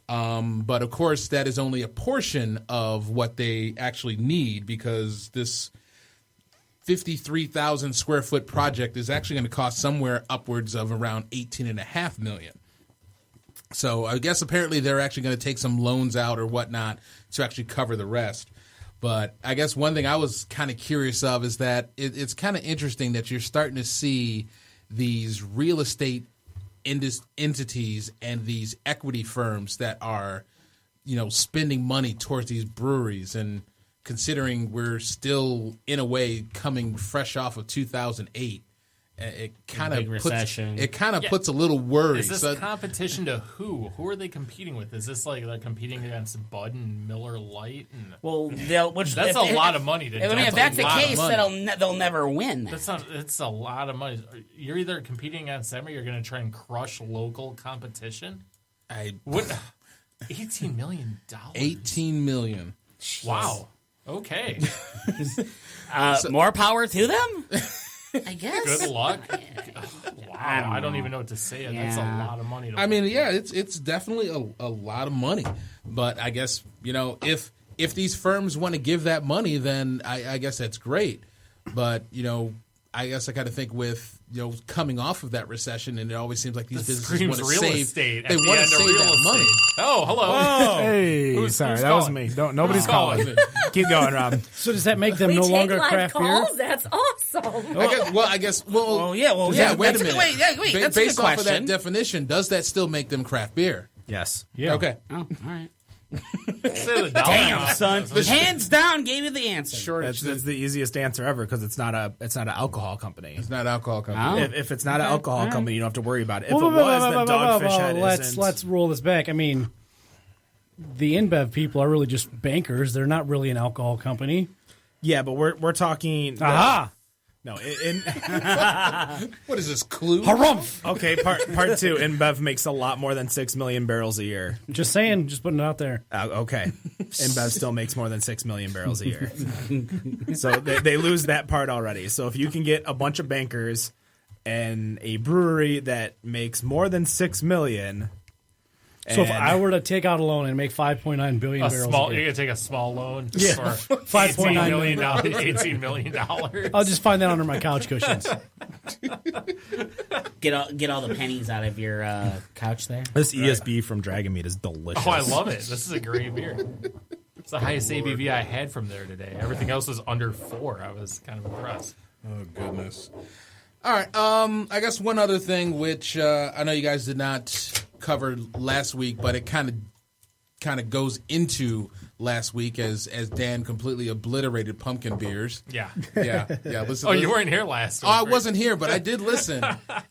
But of course, that is only a portion of what they actually need, because this 53,000 square foot project is actually going to cost somewhere upwards of around $18.5 million. So I guess apparently they're actually going to take some loans out or whatnot to actually cover the rest. But I guess one thing I was kind of curious of is that it's kind of interesting that you're starting to see these real estate entities and these equity firms that are, spending money towards these breweries. And considering we're still, in a way, coming fresh off of 2008, it kind of puts a little worry. Is this competition to who? Who are they competing with? Is this like they're competing against Bud and Miller Lite? That's a lot of money. If that's the case, they'll never win. It's a lot of money. You're either competing against them or you're going to try and crush local competition. $18 million. $18 million. Wow. Okay. More power to them. I guess. Good luck. Wow. I don't even know what to say. Yeah. That's a lot of money. It's definitely a lot of money. But I guess, if these firms want to give that money, then I guess that's great. But, I guess I kind of think with, coming off of that recession, and it always seems like these businesses want to save. They want to save that money. Oh, hello. Hey, who's that calling? was me. Nobody's calling. Keep going, Rob. So does that make them no longer craft beer? That's awesome. I guess. Yeah. Wait a minute. Wait. That's based a good off of that question. definition, does that still make them craft beer? Yes. Yeah. Okay. Oh, all right. Damn, son. Hands down, gave you the answer. Sure. That's the easiest answer ever because it's not an alcohol company. It's not an alcohol company. If it's not an alcohol company, you don't have to worry about it. If it was, then Dogfish Head isn't. Let's roll this back. I mean, the InBev people are really just bankers. They're not really an alcohol company. Yeah, but we're talking. Aha! No, what is this, Clue? Harumph! Okay, part two. InBev makes a lot more than 6 million barrels a year. Just saying, just putting it out there. Okay, InBev still makes more than 6 million barrels a year. So they lose that part already. So if you can get a bunch of bankers and a brewery that makes more than 6 million. So if I were to take out a loan and make 5.9 billion barrels, you're gonna take a small loan for $5.9 million. $18 million. I'll just find that under my couch cushions. Get all the pennies out of your couch there. This ESB from Dragon Meat is delicious. Oh, I love it. This is a great beer. It's the highest ABV I had from there today. Everything else was under 4. I was kind of impressed. Oh, goodness. All right. I guess one other thing, which I know you guys did not cover last week, but it kind of goes into last week as Dan completely obliterated pumpkin beers. Yeah. Listen, you weren't here last week. Oh, I wasn't here, but I did listen.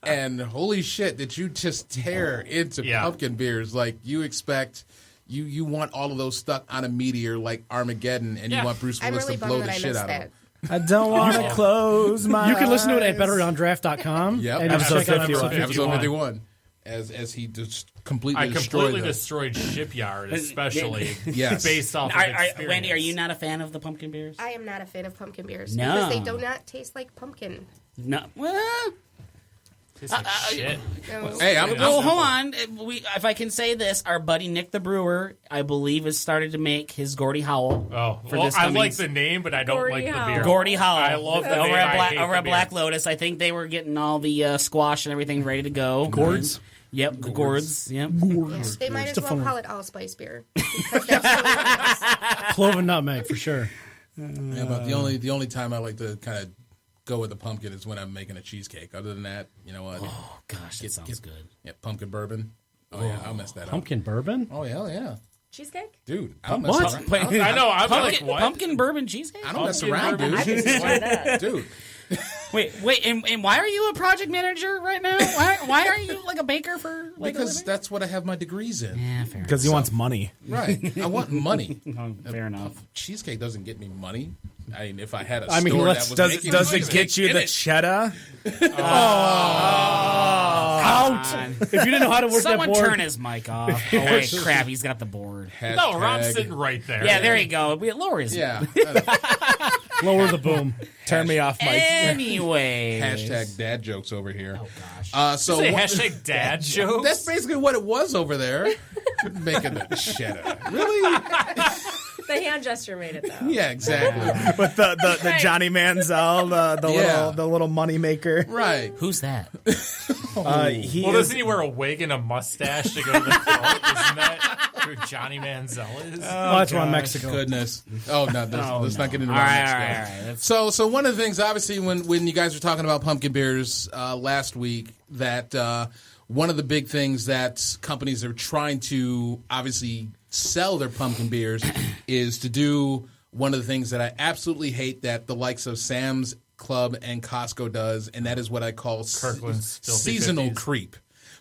And holy shit, did you just tear into pumpkin beers? Like you expect. You want all of those stuck on a meteor like Armageddon, and you want Bruce Willis to blow the shit out of them. I don't want to close my You can listen to it at eyes. betterondraft.com. Yep. And Episode check out 51. Episode 51. As he just completely destroyed Shipyard, especially based off of experience. Wendy, are you not a fan of the pumpkin beers? I am not a fan of pumpkin beers No. because they do not taste like pumpkin. No. Well, Tastes like shit. No. Hey, hold on. If I can say this, our buddy Nick the Brewer, I believe, has started to make his Gordie Howl. Oh, for this I coming like the name, but I don't Gordie like the Howl. beer. Gordie Howl. I love the over name. at Black Lotus. I think they were getting all the squash and everything ready to go. Gourds? Yep, gourds. Yep. Yeah, they might as well call it allspice beer because that's really what it is. Clove and nutmeg for sure. Yeah, but the only time I like to kind of go with the pumpkin is when I'm making a cheesecake. Other than that, you know what? Oh gosh, that sounds good. Yeah, pumpkin bourbon. Oh yeah, I'll mess that up. Pumpkin bourbon? Oh hell yeah, Cheesecake? dude. I'll mess What? that up. I know. I'm like, what? Pumpkin bourbon cheesecake? I don't mess around, dude. I can see why that. Dude, Wait, and why are you a project manager right now? Why are you like a baker for like because a living? that's what I have my degrees in. Yeah, fair. Because he wants money. Right. I want money. Fair enough. Cheesecake doesn't get me money. I mean, if I had a I mean, store let's- that was Does making it get you the cheddar? Out! If you didn't know how to work Someone that board, turn his mic off. Oh wait, crap! He's got the board. No, Rob's Hashtag- sitting right there. Yeah, there you go. Lower his. Yeah. lower the boom. Turn me off, Mike. Anyway. Hashtag dad jokes over here. Oh gosh. So Say what- hashtag dad jokes. that's basically what it was over there. Making the cheddar. Really? The hand gesture made it, though. Yeah, exactly. With the Johnny Manziel, the little money maker. Right. Who's that? Doesn't he wear a wig and a mustache to go to the film? Isn't that who Johnny Manziel is? Well, that's Ron Mexico. Goodness. Oh, no. Let's not get into All that. right. So one of the things, obviously, when you guys were talking about pumpkin beers last week, that one of the big things that companies are trying to obviously sell their pumpkin beers is to do one of the things that I absolutely hate that the likes of Sam's Club and Costco does, and that is what I call Kirkland's Filthy seasonal 50s. creep,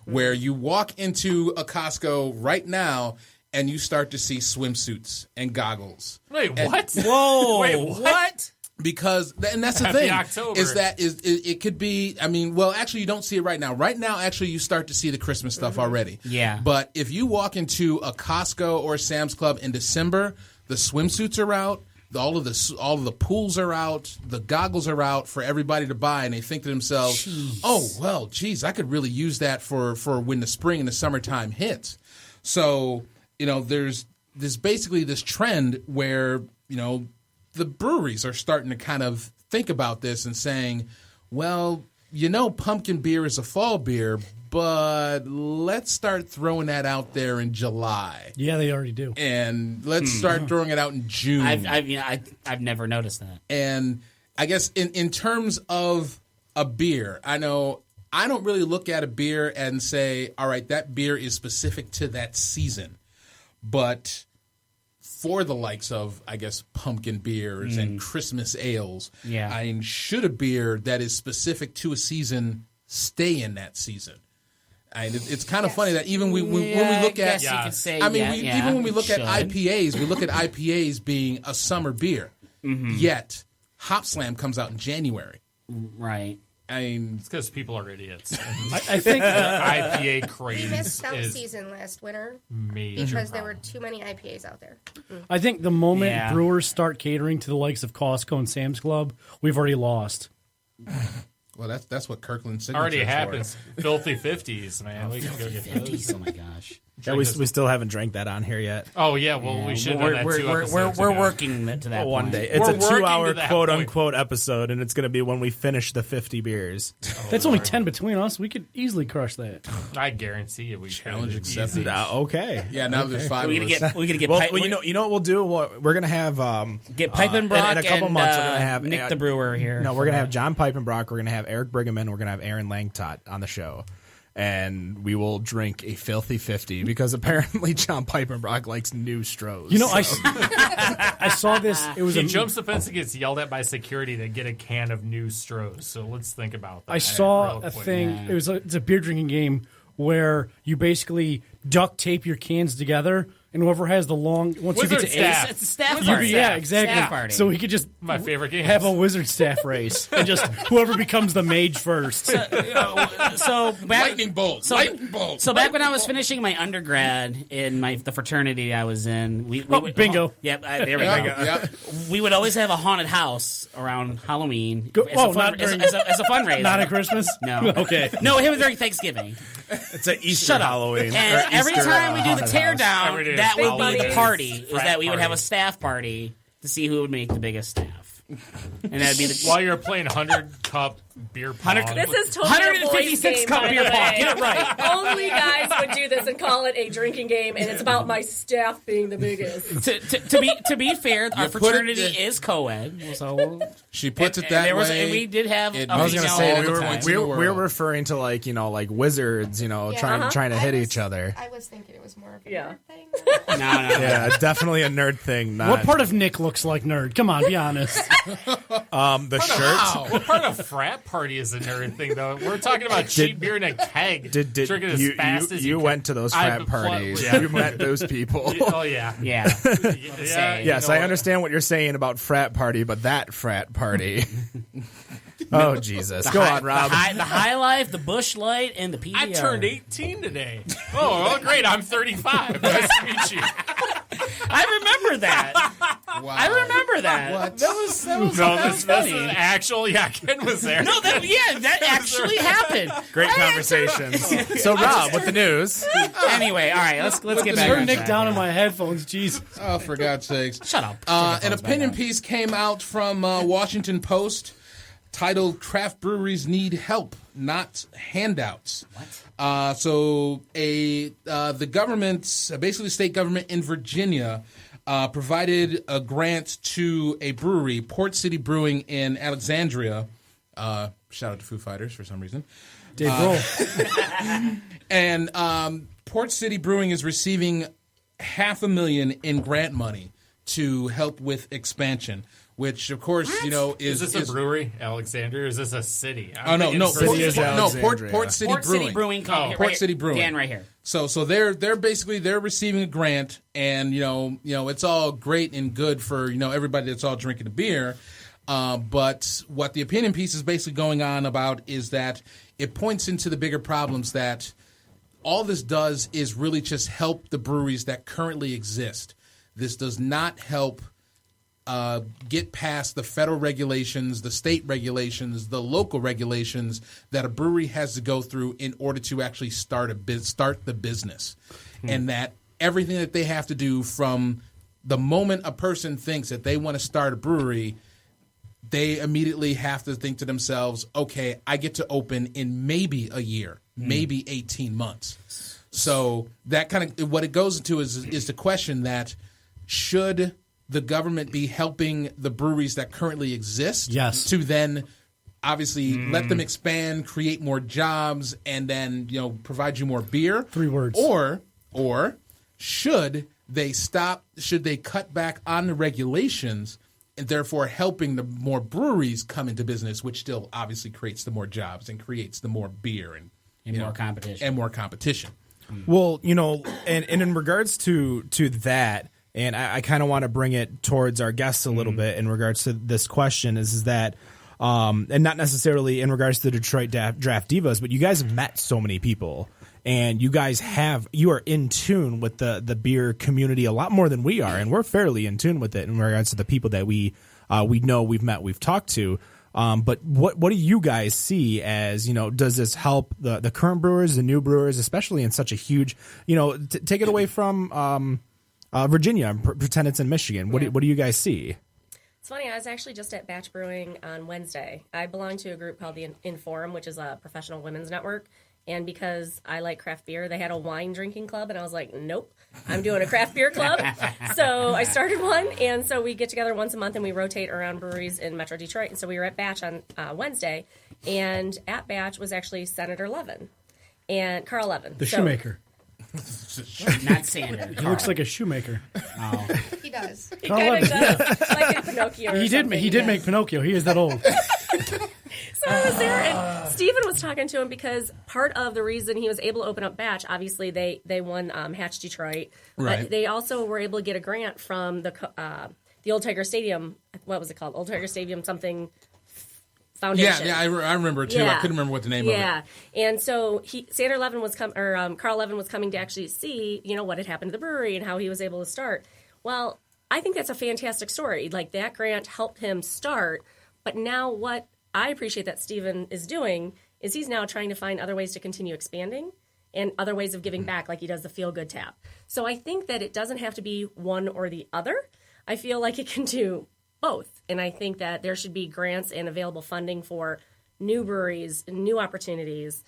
where you walk into a Costco right now and you start to see swimsuits and goggles. Wait, what? Whoa! Wait, what? Because, and that's the Happy thing, October. is that it could be, I mean, well, actually, you don't see it right now. Right now, actually, you start to see the Christmas stuff already. Yeah. But if you walk into a Costco or Sam's Club in December, the swimsuits are out, all of the pools are out, the goggles are out for everybody to buy, and they think to themselves, oh, well, geez, I could really use that for when the spring and the summertime hits. So, there's basically this trend where, the breweries are starting to kind of think about this and saying, well, pumpkin beer is a fall beer, but let's start throwing that out there in July. Yeah, they already do. And let's start throwing it out in June. I've never noticed that. And I guess in terms of a beer, I know I don't really look at a beer and say, all right, that beer is specific to that season. But for the likes of, I guess, pumpkin beers and Christmas ales, I mean, should a beer that is specific to a season stay in that season? It's kind of funny that even when we look at, you could say, even when we look at should. IPAs, we look at IPAs being a summer beer. Yet Hop Slam comes out in January. Right. I mean, It's because people are idiots. I think IPA We craze missed stout is season last winter major. because there were too many IPAs out there. I think the moment Yeah. brewers start catering to the likes of Costco and Sam's Club, we've already lost. well, that's what Kirkland signature Already is for. happens. Filthy 50s, man. We can go get those. Oh my gosh. Yeah, we still haven't drank that on here yet. Oh, yeah. Well, we should have done that 2 episodes We're ago. working to that One point. day. It's We're a working 2-hour to that quote point. unquote episode, and it's going to be when we finish the 50 beers. That's only 10 between us. We could easily crush that. I guarantee you we Challenge could. accepted. Okay. Yeah, now there's 5 We're of gonna us. get Well, Pipe, you know what we'll do? We're going to have get Pipe and Brock in a couple and, months. We're going to have Nick the Brewer here. No, we're going to have John Piepenbrock. We're going to have Eric Brigham. We're going to have Aaron Langtot on the show. And we will drink a filthy 50 because apparently John Piepenbrock likes new Strohs. I saw this. It was He a jumps the fence and gets yelled at by security to get a can of new Strohs. So let's think about that. I saw real a quick. thing. It's a beer drinking game where you basically duct tape your cans together, and whoever has the long once Wizard you get to staff. It's a staff you party. could, yeah, exactly. Staff party. So he could just My favorite game. have a wizard staff race, and just whoever becomes the mage first. So back, Lightning bolt. So, lightning bolt. so back when I was finishing my undergrad in the fraternity I was in, we would, bingo. Yep, there we Yeah, go. yeah. We would always have a haunted house around Halloween not during- as a fundraiser. Not at Christmas. No. Okay. No, it was during Thanksgiving. It's an Easter Shut up. Halloween. And every Easter, time we do the haunted tear house. down, Every day that is would be the holidays. party. Is Frat that we would have a party. staff party to see who would make the biggest staff. And that'd be the While you're playing 100-cup beer pong. 100 This is totally a boys' 156 game, cup by beer the pong. way. Get it right. Only guys would do this and call it a drinking game, and it's about my staff being the biggest. to be fair, our put it fraternity there. is co-ed, so She puts it and that there was, way. and we did have. It a I was gonna makes say all we the were, difference we in the were, we were world. referring to like wizards, trying to hit each other. I was thinking it was more of a Yeah. nerd thing. No. Yeah, definitely a nerd thing. Not What part of Nick looks like nerd? Come on, be honest. the shirt. Wow. What part of frat party is a nerd thing, though? We're talking about cheap beer in a keg. Did drinking as you fast as you can. went to those I've frat parties? yeah. You met those people. Oh yeah, Yeah. yeah. Yes, I understand what you're saying about frat party, but that frat party. Oh Jesus! Go on, Rob. The high life, the Bush Light, and the PBR. I turned 18 today. Oh, well, great! I'm 35. Nice to meet you. I remember that. Wow. I remember that. that. That was No, this is actual. Yeah, Ken was there. No, that actually happened. great conversations. So Rob, with the news. Anyway, all right, let's get back Turn on Nick track down here. on my headphones. Jesus. Oh, for God's sakes. Shut up. An opinion piece came out from Washington Post titled "Craft Breweries Need Help, Not Handouts." What? The government, basically state government in Virginia, provided a grant to a brewery, Port City Brewing in Alexandria. Shout out to Foo Fighters for some reason. Dave Grohl. And Port City Brewing is receiving $500,000 in grant money to help with expansion, which of course Is this a brewery, Alexandria? Or is this a city? Oh no, City is Alexandria. Port City Port Brewing. City Brewing Company. Port City Brewing. Dan, right here. So they're basically receiving a grant, and it's all great and good for everybody that's all drinking a beer. But what the opinion piece is basically going on about is that it points into the bigger problems that all this does is really just help the breweries that currently exist. This does not help get past the federal regulations, the state regulations, the local regulations that a brewery has to go through in order to actually start the business. And that everything that they have to do from the moment a person thinks that they want to start a brewery, they immediately have to think to themselves, okay, I get to open in maybe a year, maybe 18 months. So that kind of what it goes into is the question that should the government be helping the breweries that currently exist to then obviously let them expand, create more jobs, and then provide you more beer? 3 words. Or should they cut back on the regulations and therefore helping the more breweries come into business, which still obviously creates the more jobs and creates the more beer and more competition. And more competition. Well, and in regards to that, and I kind of want to bring it towards our guests a little bit in regards to this question is that, and not necessarily in regards to the Detroit Draft Divas, but you guys have met so many people. And you are in tune with the beer community a lot more than we are, and we're fairly in tune with it in regards to the people that we know, we've met, we've talked to. But what do you guys see as does this help the current brewers, the new brewers, especially in such a huge take it away from Virginia, pretend it's in Michigan. What do you guys see? It's funny, I was actually just at Batch Brewing on Wednesday. I belong to a group called the Inforum, which is a professional women's network. And because I like craft beer, they had a wine drinking club, and I was like, nope, I'm doing a craft beer club. So I started one, and so we get together once a month, and we rotate around breweries in Metro Detroit. And so we were at Batch on Wednesday, and at Batch was actually Senator Levin, and Carl Levin. The shoemaker. Not Sanders. He looks like a shoemaker. Oh. He does. He kind of does, like in Pinocchio. He did make Pinocchio. He is that old. So I was there, and Stephen was talking to him because part of the reason he was able to open up Batch, obviously they won Hatch Detroit, right. But they also were able to get a grant from the Old Tiger Stadium. What was it called? Old Tiger Stadium something Foundation. Yeah, I remember it too. I couldn't remember what the name of it. Yeah, and so Carl Levin was coming to actually see what had happened to the brewery and how he was able to start. Well, I think that's a fantastic story. Like that grant helped him start, but now what I appreciate that Stephen is doing is he's now trying to find other ways to continue expanding and other ways of giving back, like he does the Feel Good Tap. So I think that it doesn't have to be one or the other. I feel like it can do both. And I think that there should be grants and available funding for new breweries, new opportunities,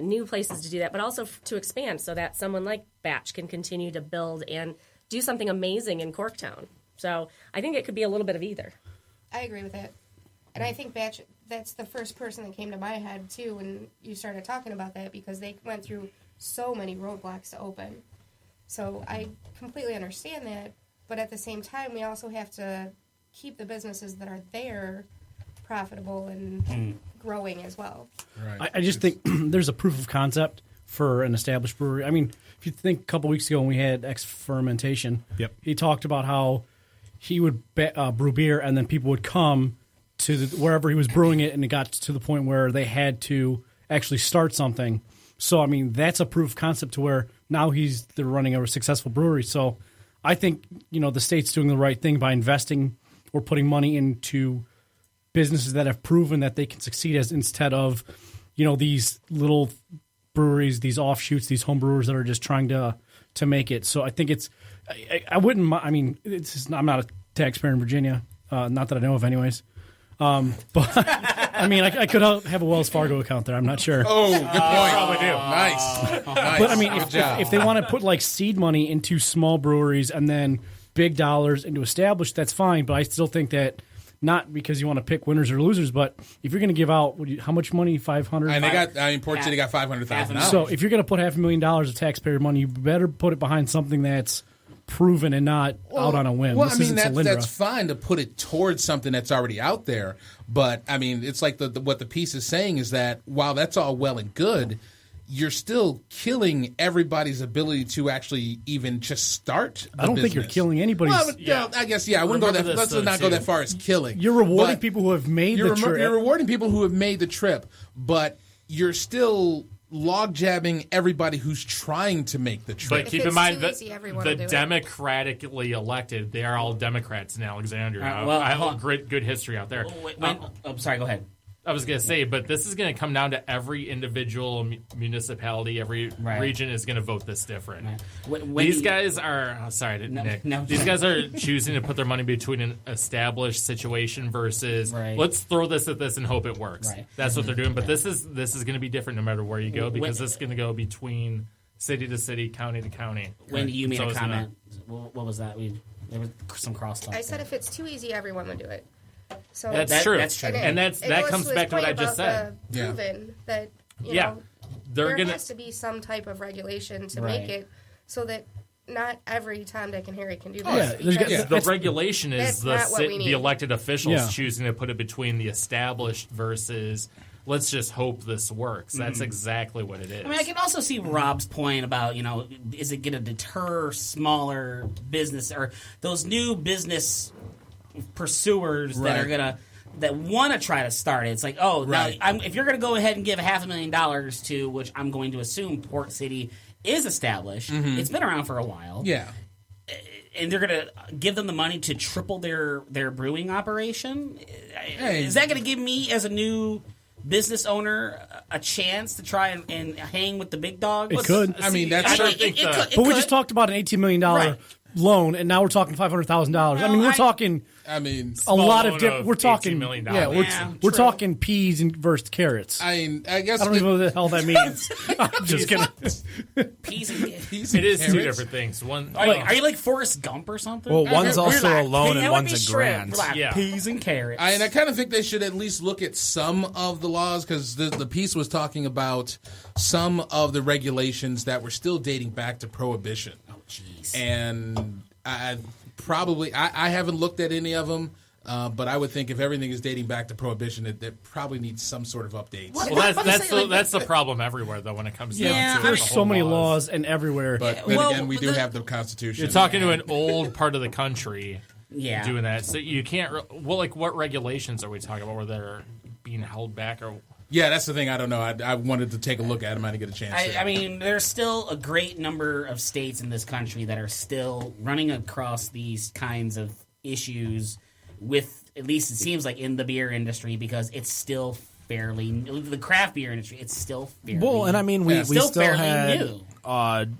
new places to do that, but also to expand so that someone like Batch can continue to build and do something amazing in Corktown. So I think it could be a little bit of either. I agree with it. And I think Batch, that's the first person that came to my head, too, when you started talking about that, because they went through so many roadblocks to open. So I completely understand that, but at the same time, we also have to keep the businesses that are there profitable and growing as well. Right. I just think there's a proof of concept for an established brewery. I mean, if you think a couple weeks ago when we had X-Fermentation, he talked about how he would brew beer and then people would come to wherever he was brewing it, and it got to the point where they had to actually start something. So, I mean, that's a proof of concept to where now they're running a successful brewery. So I think, the state's doing the right thing by investing we're putting money into businesses that have proven that they can succeed as instead of, these little breweries, these offshoots, these home brewers that are just trying to make it. So I think I wouldn't, I'm not a taxpayer in Virginia, not that I know of anyways. But I could have a Wells Fargo account there. I'm not sure. Oh, good point. Probably do. Nice. But if they want to put like seed money into small breweries and then big dollars into established, that's fine. But I still think that not because you want to pick winners or losers, but if you're going to give out how much money? $500. And Port City got $500,000. So if you're going to put $500,000 of taxpayer money, you better put it behind something that's proven and not out on a whim. Well, that's fine to put it towards something that's already out there. But, it's like what the piece is saying is that while that's all well and good, you're still killing everybody's ability to actually even just start the I don't think business. you're killing anybody's... Well, I guess, I wouldn't go that... Let's not go that far as killing. You're rewarding people who have made the trip. You're rewarding people who have made the trip, but you're still log-jabbing everybody who's trying to make the trip. But keep in mind that the democratically elected, they are all Democrats in Alexandria. I have a good history out there. Sorry, go ahead. I was going to say, but this is going to come down to every individual municipality, every region is going to vote this different. These guys are, Nick. These guys are choosing to put their money between an established situation versus let's throw this at this and hope it works. Right. That's what they're doing. But this is going to be different no matter where you go because this is going to go between city to city, county to county. Wendy, you made a comment. What was that? There was some crosstalk. I said if it's too easy, everyone would do it. So that's true. That's true. And that comes back to what I just said. Proven that there has to be some type of regulation to make it so that not every Tom, Dick, and Harry can do this. The regulation is the elected officials choosing to put it between the established versus let's just hope this works. That's exactly what it is. I can also see Rob's point about, is it going to deter smaller business or those new business pursuers that want to try to start it. It's like, now if you're going to go ahead and give $500,000 to, which I'm going to assume Port City is established, it's been around for a while. Yeah. And they're going to give them the money to triple their brewing operation. Is that going to give me as a new business owner a chance to try and hang with the big dog? It could. That's but we just talked about an $18 million loan, and now we're talking $500,000. We're talking. A lot of different. We're talking $18 million. We're talking peas versus carrots. I guess I don't even know what the hell that means. I'm just kidding. Peas and carrots. It is two different things. One, are you like Forrest Gump or something? Well, one's also a loan and one's a grant. Peas and carrots. I kind of think they should at least look at some of the laws because the piece was talking about some of the regulations that were still dating back to Prohibition. Oh, jeez. And I haven't looked at any of them, but I would think if everything is dating back to Prohibition, it probably needs some sort of updates. Well, that's the problem everywhere, though, when it comes down to there's so many laws and everywhere. But then again, we do have the Constitution. You're talking to an old part of the country doing that. So you can't... what regulations are we talking about where they're being held back or... Yeah, that's the thing. I don't know. I wanted to take a look at them. I didn't get a chance. There's still a great number of states in this country that are still running across these kinds of issues with, at least it seems like, in the beer industry because it's still fairly new. The craft beer industry, it's still fairly new. Well, and we still had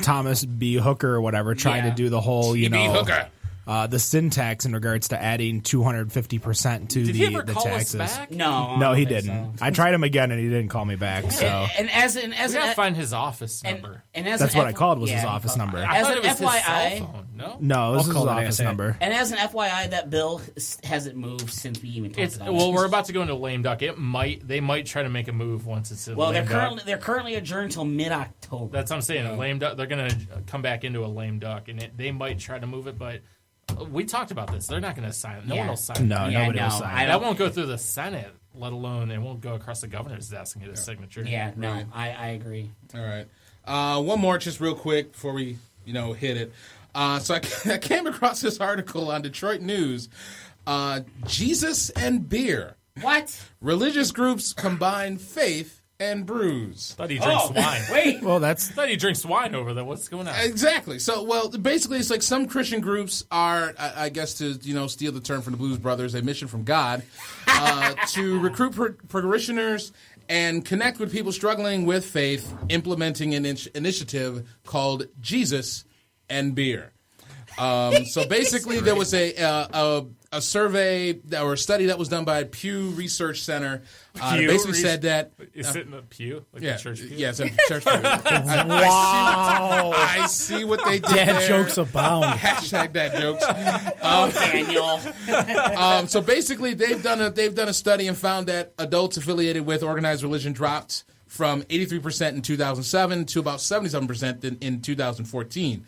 Thomas B. Hooker or whatever trying to do the whole, Hooker. The syntax in regards to adding 250% to the taxes. Back? No, he didn't. So. I tried him again and he didn't call me back. So and as we gotta find his office number. That's what I called was his office number. I thought it was FYI, his cell phone. No, it was his office number. And as an FYI, that bill hasn't moved since we even talked about it. Well, we're about to go into lame duck. They might try to make a move once it's in lame duck. They're currently adjourned till mid-October. That's what I'm saying. A lame duck. They're gonna come back into a lame duck, and they might try to move it, but. We talked about this. They're not going to sign it. No one will sign it. Nobody will sign it. That won't go through the Senate, let alone it won't go across the governor's desk and get his signature. Yeah, no, right. I agree. All right. One more just real quick before we hit it. So I came across this article on Detroit News. Jesus and beer. What? Religious groups combine faith and brews. Thought he drinks wine. Wait. Well, that's I thought he drinks wine over there. What's going on? Exactly. So, well, basically, it's like some Christian groups are, I guess, to steal the term from the Blues Brothers, a mission from God, to recruit parishioners and connect with people struggling with faith, implementing an initiative called Jesus and Beer. So basically, there was a survey or a study that was done by Pew Research Center. Basically said that is it in a pew, like yeah, a church pew? yeah, it's a church pew. wow. I see what they did Dad there. jokes abound. Hashtag dad jokes. Daniel. So basically, they've done a study and found that adults affiliated with organized religion dropped from 83% in 2007 to about 77% in 2014.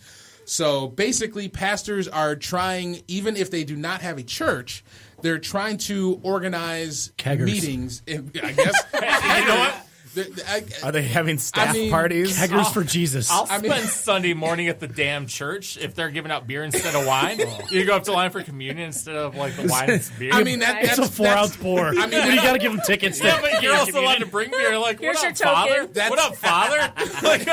So basically, pastors are trying, even if they do not have a church, they're trying to organize Keggers. meetings. I guess. You know what? Are they having staff parties? Keggers for Jesus. I'll spend Sunday morning at the damn church if they're giving out beer instead of wine. You go up to line for communion instead of like the wine and beer. I mean, that's a 4-ounce pour. I mean, you got to give them tickets. yeah, but you're also allowed to bring beer. Like, Here's what your up, Father? token. What up, Father? Like,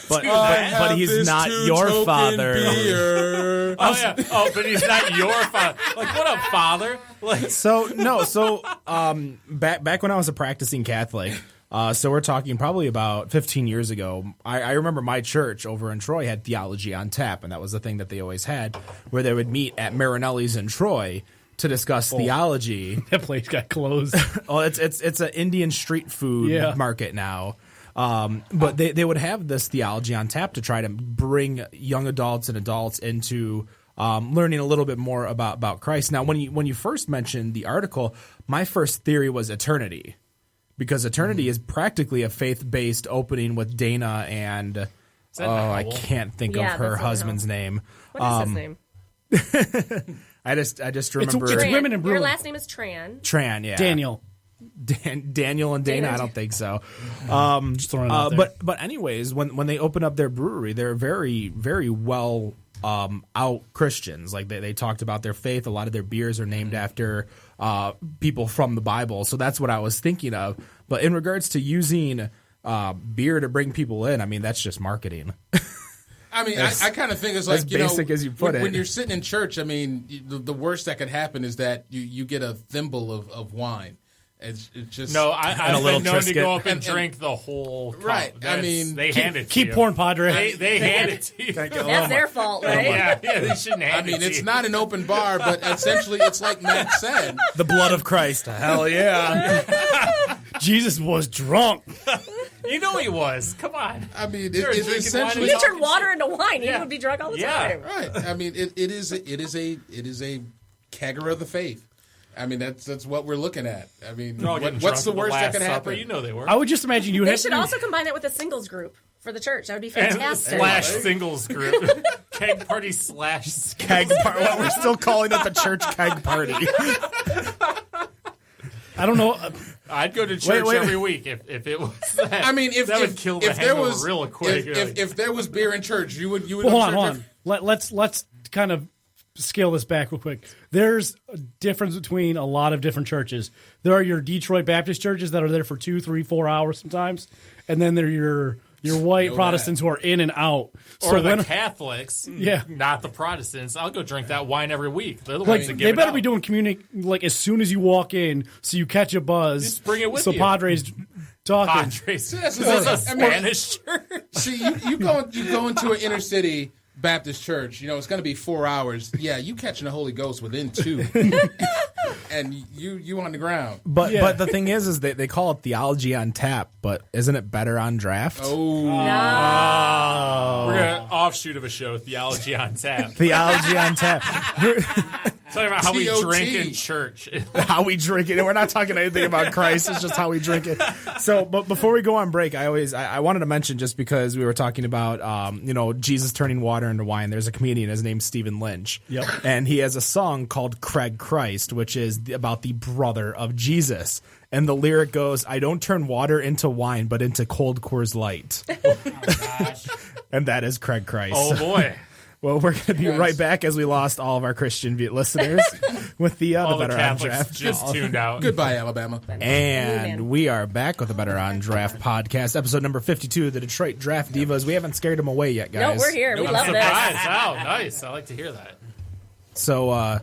but he's not your father. oh yeah. Oh, but he's not your father. Like, what up, Father? Like, Back when I was a practicing Catholic, so we're talking probably about 15 years ago, I remember my church over in Troy had theology on tap, and that was the thing that they always had, where they would meet at Marinelli's in Troy to discuss theology. That place got closed. Oh, it's an Indian street food market now. But they would have this theology on tap to try to bring young adults and adults into learning a little bit more about Christ. Now, when you first mentioned the article, my first theory was eternity, because eternity is practically a faith-based opening with Dana and I can't think of her husband's name. What is his name? I just remember It's women in brewing. Your last name is Tran. Tran, yeah, Daniel. Daniel and Dana. I don't think so. Just throwing it out there. But anyways, when they open up their brewery, they're very, very well out Christians. Like they talked about their faith. A lot of their beers are named after people from the Bible. So that's what I was thinking of. But in regards to using beer to bring people in, I mean, that's just marketing. I mean, I kind of think it's like, as basic as you put it. When you're sitting in church, I mean, the worst that could happen is that you get a thimble of wine. It's just I've been known to go up and drink the whole cup. Right. I mean, they hand it to Keep you. pouring, Padre. They hand it to you. That's their fault, right? Yeah, they shouldn't hand it to it's you. not an open bar, but essentially it's like Matt said. The blood of Christ. Hell yeah. Jesus was drunk. You know he was. Come on. I mean, You're it's drinking essentially wine You turn water into wine. Yeah. You would be drunk all the Yeah. time. right. I mean, it is a kegger of the faith. I mean, that's what we're looking at. I mean, They're all getting what's the drunk worst at that the could Last Supper. happen? You know they were. I would just imagine you would They have should to also combine it with a singles group for the church. That would be and fantastic. slash singles group. Keg party slash Keg party. Well, we're still calling it the church keg party. I don't know. I'd go to church wait. every week if it was that. I mean, that would kill the if there hangover was real quick. if there was beer in church, you would Well, go hold to on, church hold on. Let's kind of scale this back real quick. There's a difference between a lot of different churches. There are your Detroit Baptist churches that are there for 2, 3, 4 hours sometimes, and then there are your white Protestants who are in and out. Or the Catholics, Yeah. not the Protestants. I'll go drink that wine every week. They're the Like, ones that give they it better out. be doing communion like as soon as you walk in, so you catch a buzz. Just bring it with so you. Padres talking. Padres. This is a Spanish church. See, you go into an inner city Baptist church. You know it's going to be 4 hours. Yeah, you catching the Holy Ghost within 2, and you on the ground. But the thing is they call it theology on tap, but isn't it better on draft? Oh, We're going to offshoot of a show, Theology on Tap. Theology on tap. Talking about how we TOT. drink in church. How we drink it. And we're not talking anything about Christ. It's just how we drink it. So, but before we go on break, I wanted to mention, just because we were talking about, Jesus turning water into wine. There's a comedian, his name's Stephen Lynch. Yep. And he has a song called Craig Christ, which is about the brother of Jesus. And the lyric goes, I don't turn water into wine, but into cold Coors Light. Oh, gosh. And that is Craig Christ. Oh, boy. Well, we're going to be right back as we lost all of our Christian listeners with the Better on Draft. Just tuned out. Goodbye, Alabama. And we are back with the Better on Draft podcast, episode number 52, the Detroit Draft Divas. We haven't scared them away yet, guys. No, we're here. We love this. Wow, nice. I like to hear that. So,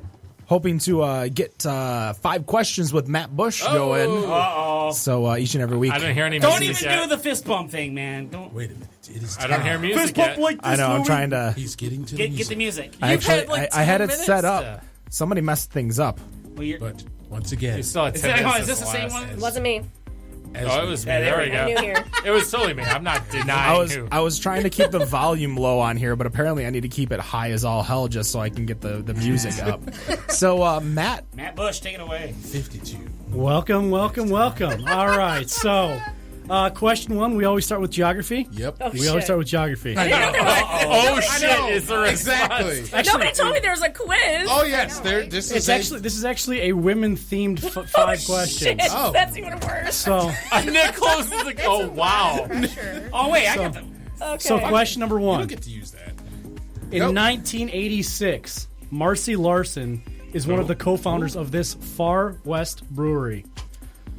hoping to get 5 questions with Matt Bush going. Uh-oh. So each and every week. I don't hear any Don't music even yet. do the fist bump thing, man. Don't. Wait a minute. It is I don't hear music Fist yet. bump like this, I know, I'm Louie. trying to... He's getting to Get the music. I You've had, like, I had 10 it set minutes up. to- Somebody messed things up. Well, But once again, You still had Is 10 that- minutes. is this since the same last. one? It wasn't me. Oh, it was me. Yeah, There we I'm new go. here. It was totally me. I'm not denying who. I was trying to keep the volume low on here, but apparently I need to keep it high as all hell just so I can get the music up. So, Matt, Bush, take it away. 52. Welcome. All right, so question 1, we always start with geography. Yep. We always start with geography. Oh, shit. Is the response. Exactly. Nobody told me there was a quiz. Oh yes, this This is actually a women-themed 5 questions. Shit, Oh. that's even worse. So, Nick closes the... Oh, wow. Pressure. Oh, wait, I got them. Okay. so question number You 1. don't get to use that. In Go. 1986, Marcy Larson is one of the co-founders of this Far West brewery.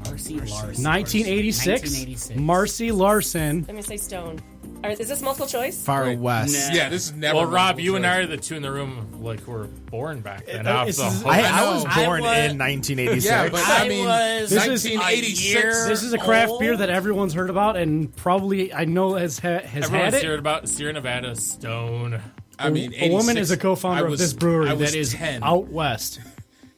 Marcy Larson. 1986, Marcy Larson. Let me say Stone. Is this multiple choice? Far Right. West. Yeah, this is never. Well, Rob, multiple you and I choice. are the two in the room like who were born back then. This is- So- I was I born was- in 1986. Yeah, but I mean, was- This is 1986. This is a craft old. beer that everyone's heard about and probably I know has had Everyone's it. heard about Sierra Nevada Stone. I mean, A woman 86, is a co-founder I of was- this brewery I was that is 10. out west.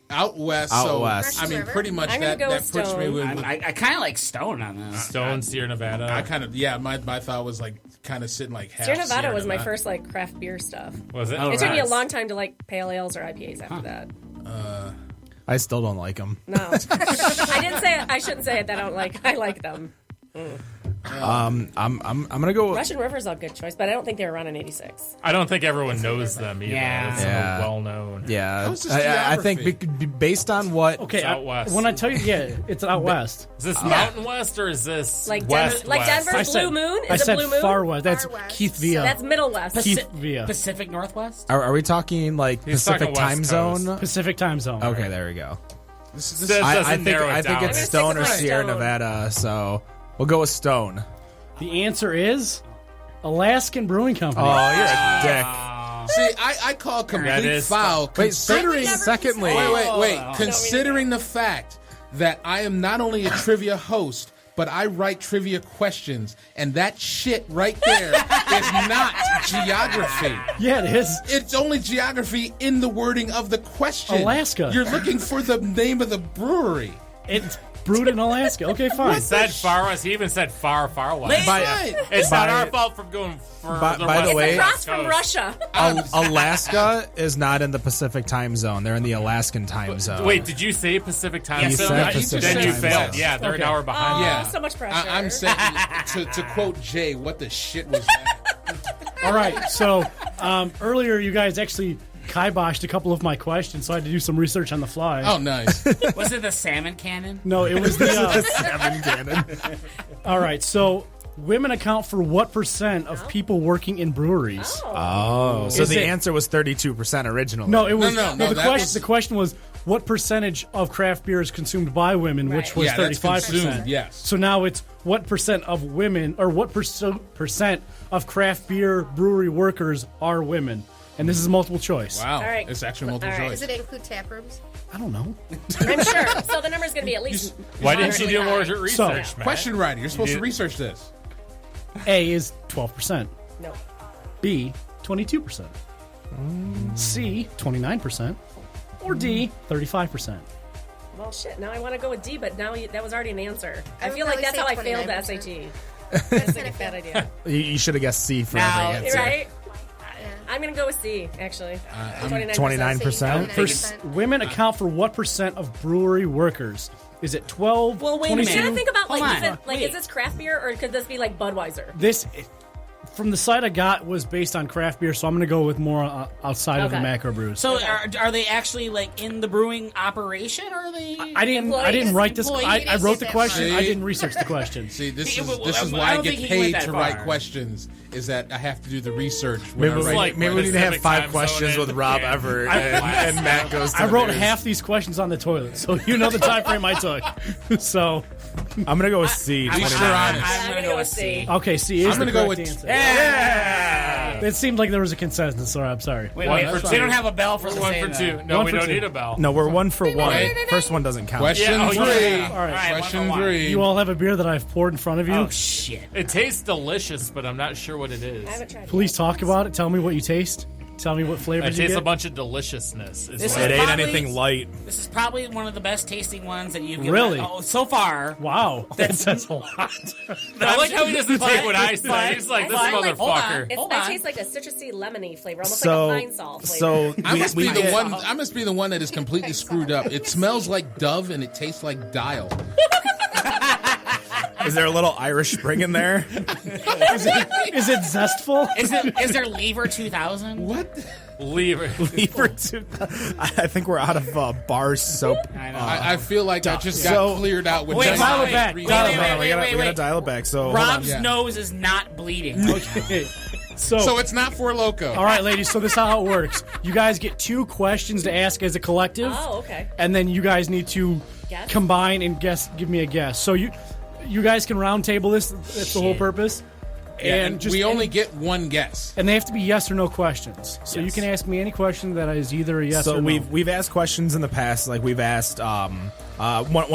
Out west. Out so, west. I mean, pretty much I'm gonna that go with puts me Stone. with. I kind of like Stone on this. Stone, Sierra Nevada. I kind of my thought was like kind of sitting like half. Sierra Nevada Sierra was my Nevada. first like craft beer stuff. Was it? Oh, It took me a right. long time to like pale ales or IPAs after that. I still don't like them. No, I didn't say. I shouldn't say it. That I don't like. I like them. I'm gonna go. Russian River's a good choice, but I don't think they were around in '86. I don't think everyone knows them either. Yeah. It's so Yeah. well known. Yeah, How's this I think geography? based on what. Okay, out west. when I tell you, it's out west. Is this Mountain West or is this Like West Denver, like West? Denver, I Blue said, Moon. I Is it said Blue Moon? far west. That's Far west. Keith Villa. That's Middle West. Keith Villa. Pacific Northwest? Are we talking like He's Pacific talking West time Coast. zone? Pacific time zone. Okay, there we go. That doesn't narrow it I think down. it's I'm gonna Stone stick or with Sierra Stone. Nevada, so we'll go with Stone. The answer is Alaskan Brewing Company. Oh, you're a dick. See, I call That complete is- foul. Wait, Considering, secondly, wait. Considering the fact that I am not only a trivia host, but I write trivia questions, and that shit right there is not geography. Yeah, it is. It's only geography in the wording of the question. Alaska. You're looking for the name of the brewery. It's brewed in Alaska. Okay, fine. He said far west. He even said far west. By- Right. It's by- not our fault for going further by the west. way- It's across from Coast. Russia. Alaska is not in the Pacific time zone. They're in the Alaskan time zone. Wait, did you say Pacific time He zone? said you just Pacific Then you time failed. zone. Yeah, they're an Okay. hour behind. Yeah. So much pressure. I'm saying, to quote Jay, what the shit was that? All right. So earlier, you guys actually kiboshed a couple of my questions, so I had to do some research on the fly. Oh, nice. Was it the salmon cannon? No, it was the. Seven cannon. All right. So women account for what % of people working in breweries? Oh, so Is the it- answer was 32% originally. No, it was No, the that question. was- The question was what percentage of craft beer is consumed by women, which Right. was Yeah, that's 35%. consumed, yes. So now it's what % of women, or what percent of craft beer brewery workers are women? And this is multiple choice. Wow. All right. It's actually multiple All right. choice. Does it include tap rooms? I don't know. I'm sure. So the number's going to be at least. Why didn't you do more moderately research, Matt? Question writer, you're supposed to did- research this. A is 12%. high. No. B, 22%. C, 29%. Or D, 35%. Well, shit. Now I want to go with D, but now that was already an answer. I I would feel like probably that's say how I failed the 29%. SAT. That's like a bad idea. You should have guessed C for Now- every answer. Right? I'm going to go with C, actually. 29%. 29%. Women account for what % of brewery workers? Is it 12? Well, wait a 22? You gotta think about, Hold like, on. is it, like, Wait. is this craft beer or could this be, like, Budweiser? This from the site I got was based on craft beer, so I'm going to go with more outside of the macro brews. So are they actually like in the brewing operation, or are they? I didn't write this. I wrote the question. I didn't research the question. See, this is why I get paid to write questions. Is that I have to do the research. Maybe we need to have 5 questions with Rob Everett and Matt goes. I wrote half these questions on the toilet, so you know the time frame I took. So I'm gonna go with C. I'm gonna go with C. Okay, C is the correct answer. Yeah. It seemed like there was a consensus. So I'm sorry. Wait, we don't have a bell for the 1 for 2. No, we don't need a bell. No, we're 1 for 1. First one doesn't count. Question 3. All right. Question 3. You all have a beer that I've poured in front of you. Oh shit! It tastes delicious, but I'm not sure what it is. I haven't tried Please talk about it. Tell me what you taste. Tell me what flavors I you taste get. a bunch of deliciousness. This It ain't anything light. This is probably one of the best tasting ones that you've given. Really? Oh, so far. Wow, that says a lot. I like how he doesn't take what I say. He's like, this motherfucker. That tastes like a citrusy, lemony flavor, almost like a pine salt flavor. So I must be the one that is completely screwed up. It smells like Dove and it tastes like Dial. Is there a little Irish Spring in there? Is it zestful? Is there Lever 2000? What? Lever 2. I think we're out of bar soap. I feel like I just got cleared out with. Dial it back. We gotta dial it back. So Rob's nose is not bleeding. Okay. So it's not Four Loko. All right, ladies. So this is how it works. You guys get 2 questions to ask as a collective. Oh, okay. And then you guys need to combine and give me a guess. So you guys can round table this. That's the whole purpose. And we only get 1 guess. And they have to be yes or no questions. So you can ask me any question that is either a yes or no. So we've asked questions in the past. Like we've asked. One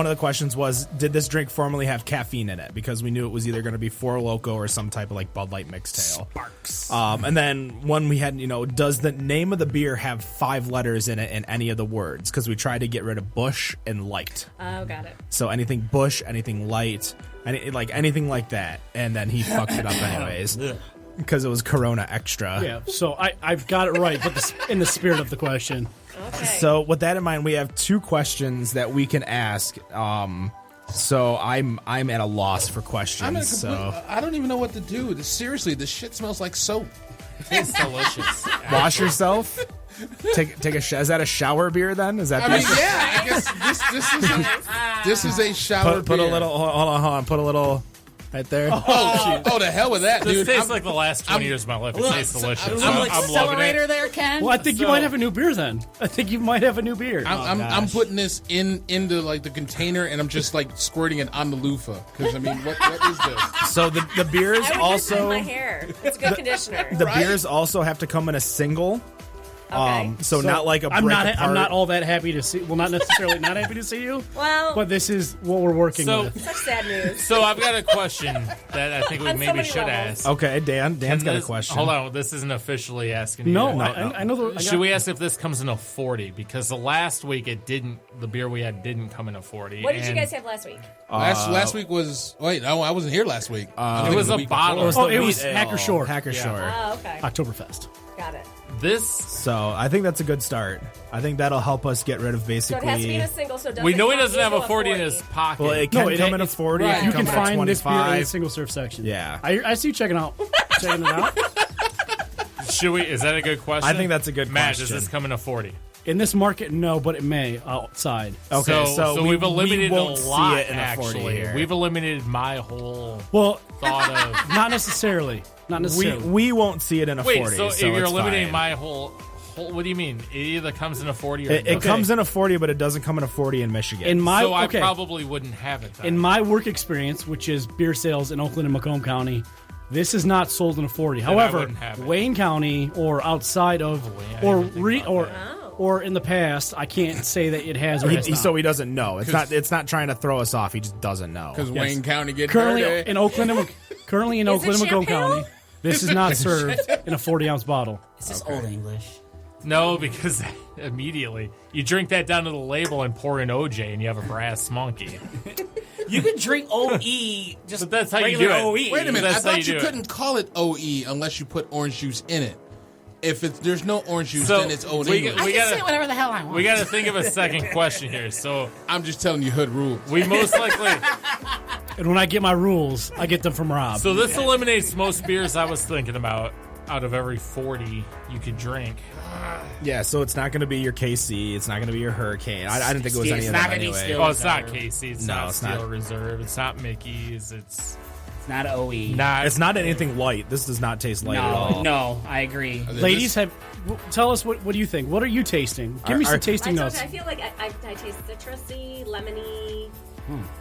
of the questions was, did this drink formerly have caffeine in it? Because we knew it was either going to be Four Loko or some type of like Bud Light mixed ale. Sparks. And then one we had, does the name of the beer have 5 letters in it in any of the words? Because we tried to get rid of Bush and Light. Oh, got it. So anything Bush, anything Light, anything like that. And then he fucked it up anyways. Because it was Corona Extra. Yeah, so I've got it right, but in the spirit of the question. Okay. So with that in mind, we have 2 questions that we can ask. So I'm at a loss for questions. I don't even know what to do. Seriously, this shit smells like soap. It's delicious. Wash yourself. Take a is that a shower beer then? Is that? I guess this is a shower. Put beer. a little. Hold on. Put a little right there. Oh, the hell with that, dude! This tastes like the last 20 years of my life. It tastes delicious. I'm I'm loving it. there, Ken. Well, I think you might have a new beer then. I think you might have a new beer. I'm putting this into like the container, and I'm just like squirting it on the loofah. Because I mean, what is this? So the beers I would also just my hair. It's a good conditioner. the beers also have to come in a single. Okay. So not like a break apart. I'm not all that happy to see. Well, not necessarily not happy to see you. Well, but this is what we're working with. such sad news. So I've got a question that I think we On so maybe many should levels. ask. Okay, Dan's got a question. Hold on, this isn't officially asking you. No, I know. Should we ask if this comes in a 40? Because the last week the beer we had didn't come in a 40. What did you guys have last week? Last week was no, I wasn't here last week. It was a bottle. It was Hacker Shore. Hacker Shore. Oh, okay. Oktoberfest. Got it. So I think that's a good start. I think that'll help us get rid of So basically. it has to be in a single. So it doesn't We know he count doesn't have a into 40 in his pocket. Well, it can come in a 40. right. It You can can come in a find this beer in the 25. single serve section. Yeah. I see you checking it out. Should we? Is that a good question? I think that's a good Matt, question. does this come in a 40? In this market, no, but it may outside. Okay, so we've eliminated we won't a lot. see it in a 40 actually, here. we've eliminated my whole Well, thought of. not necessarily. Not necessarily. We won't see it in a Wait, 40. so if you're it's eliminating fine. my whole, what do you mean? It either comes in a 40 or It comes in a 40, but it doesn't come in a 40 in Michigan. in my so I okay, probably wouldn't have it. Then. in my work experience, which is beer sales in Oakland and Macomb County, this is not sold in a 40. However, wouldn't have it. Wayne County or outside of or in the past, I can't say that it has or has not. So he doesn't know. It's not trying to throw us off. He just doesn't know. Because Wayne County get currently dirty. in Oakland and Macomb champagne? County, this is not served in a 40-ounce bottle. It's just old English. No, because immediately you drink that down to the label and pour in OJ, and you have a brass monkey. You can drink OE just But that's how you regular do it. OE. Wait a minute, I That's how thought you you do it. couldn't call it OE unless you put orange juice in it. If there's no orange juice, So, then it's Old we- English. I we can gotta- say whatever the hell I want. We got to think of a second question here. So I'm just telling you hood rules. we most likely And when I get my rules, I get them from Rob. So this eliminates most beers I was thinking about out of every 40 you could drink. Yeah, so it's not going to be your KC. It's not going to be your Hurricane. I didn't think it was any of that anyway. Oh, it's not KC. It's not Steel Reserve. It's not Mickey's. It's not OE. It's not anything light. This does not taste light at all. No, I agree. Ladies, tell us what do you think? What are you tasting? Give me some tasting notes. I feel like I taste citrusy, lemony.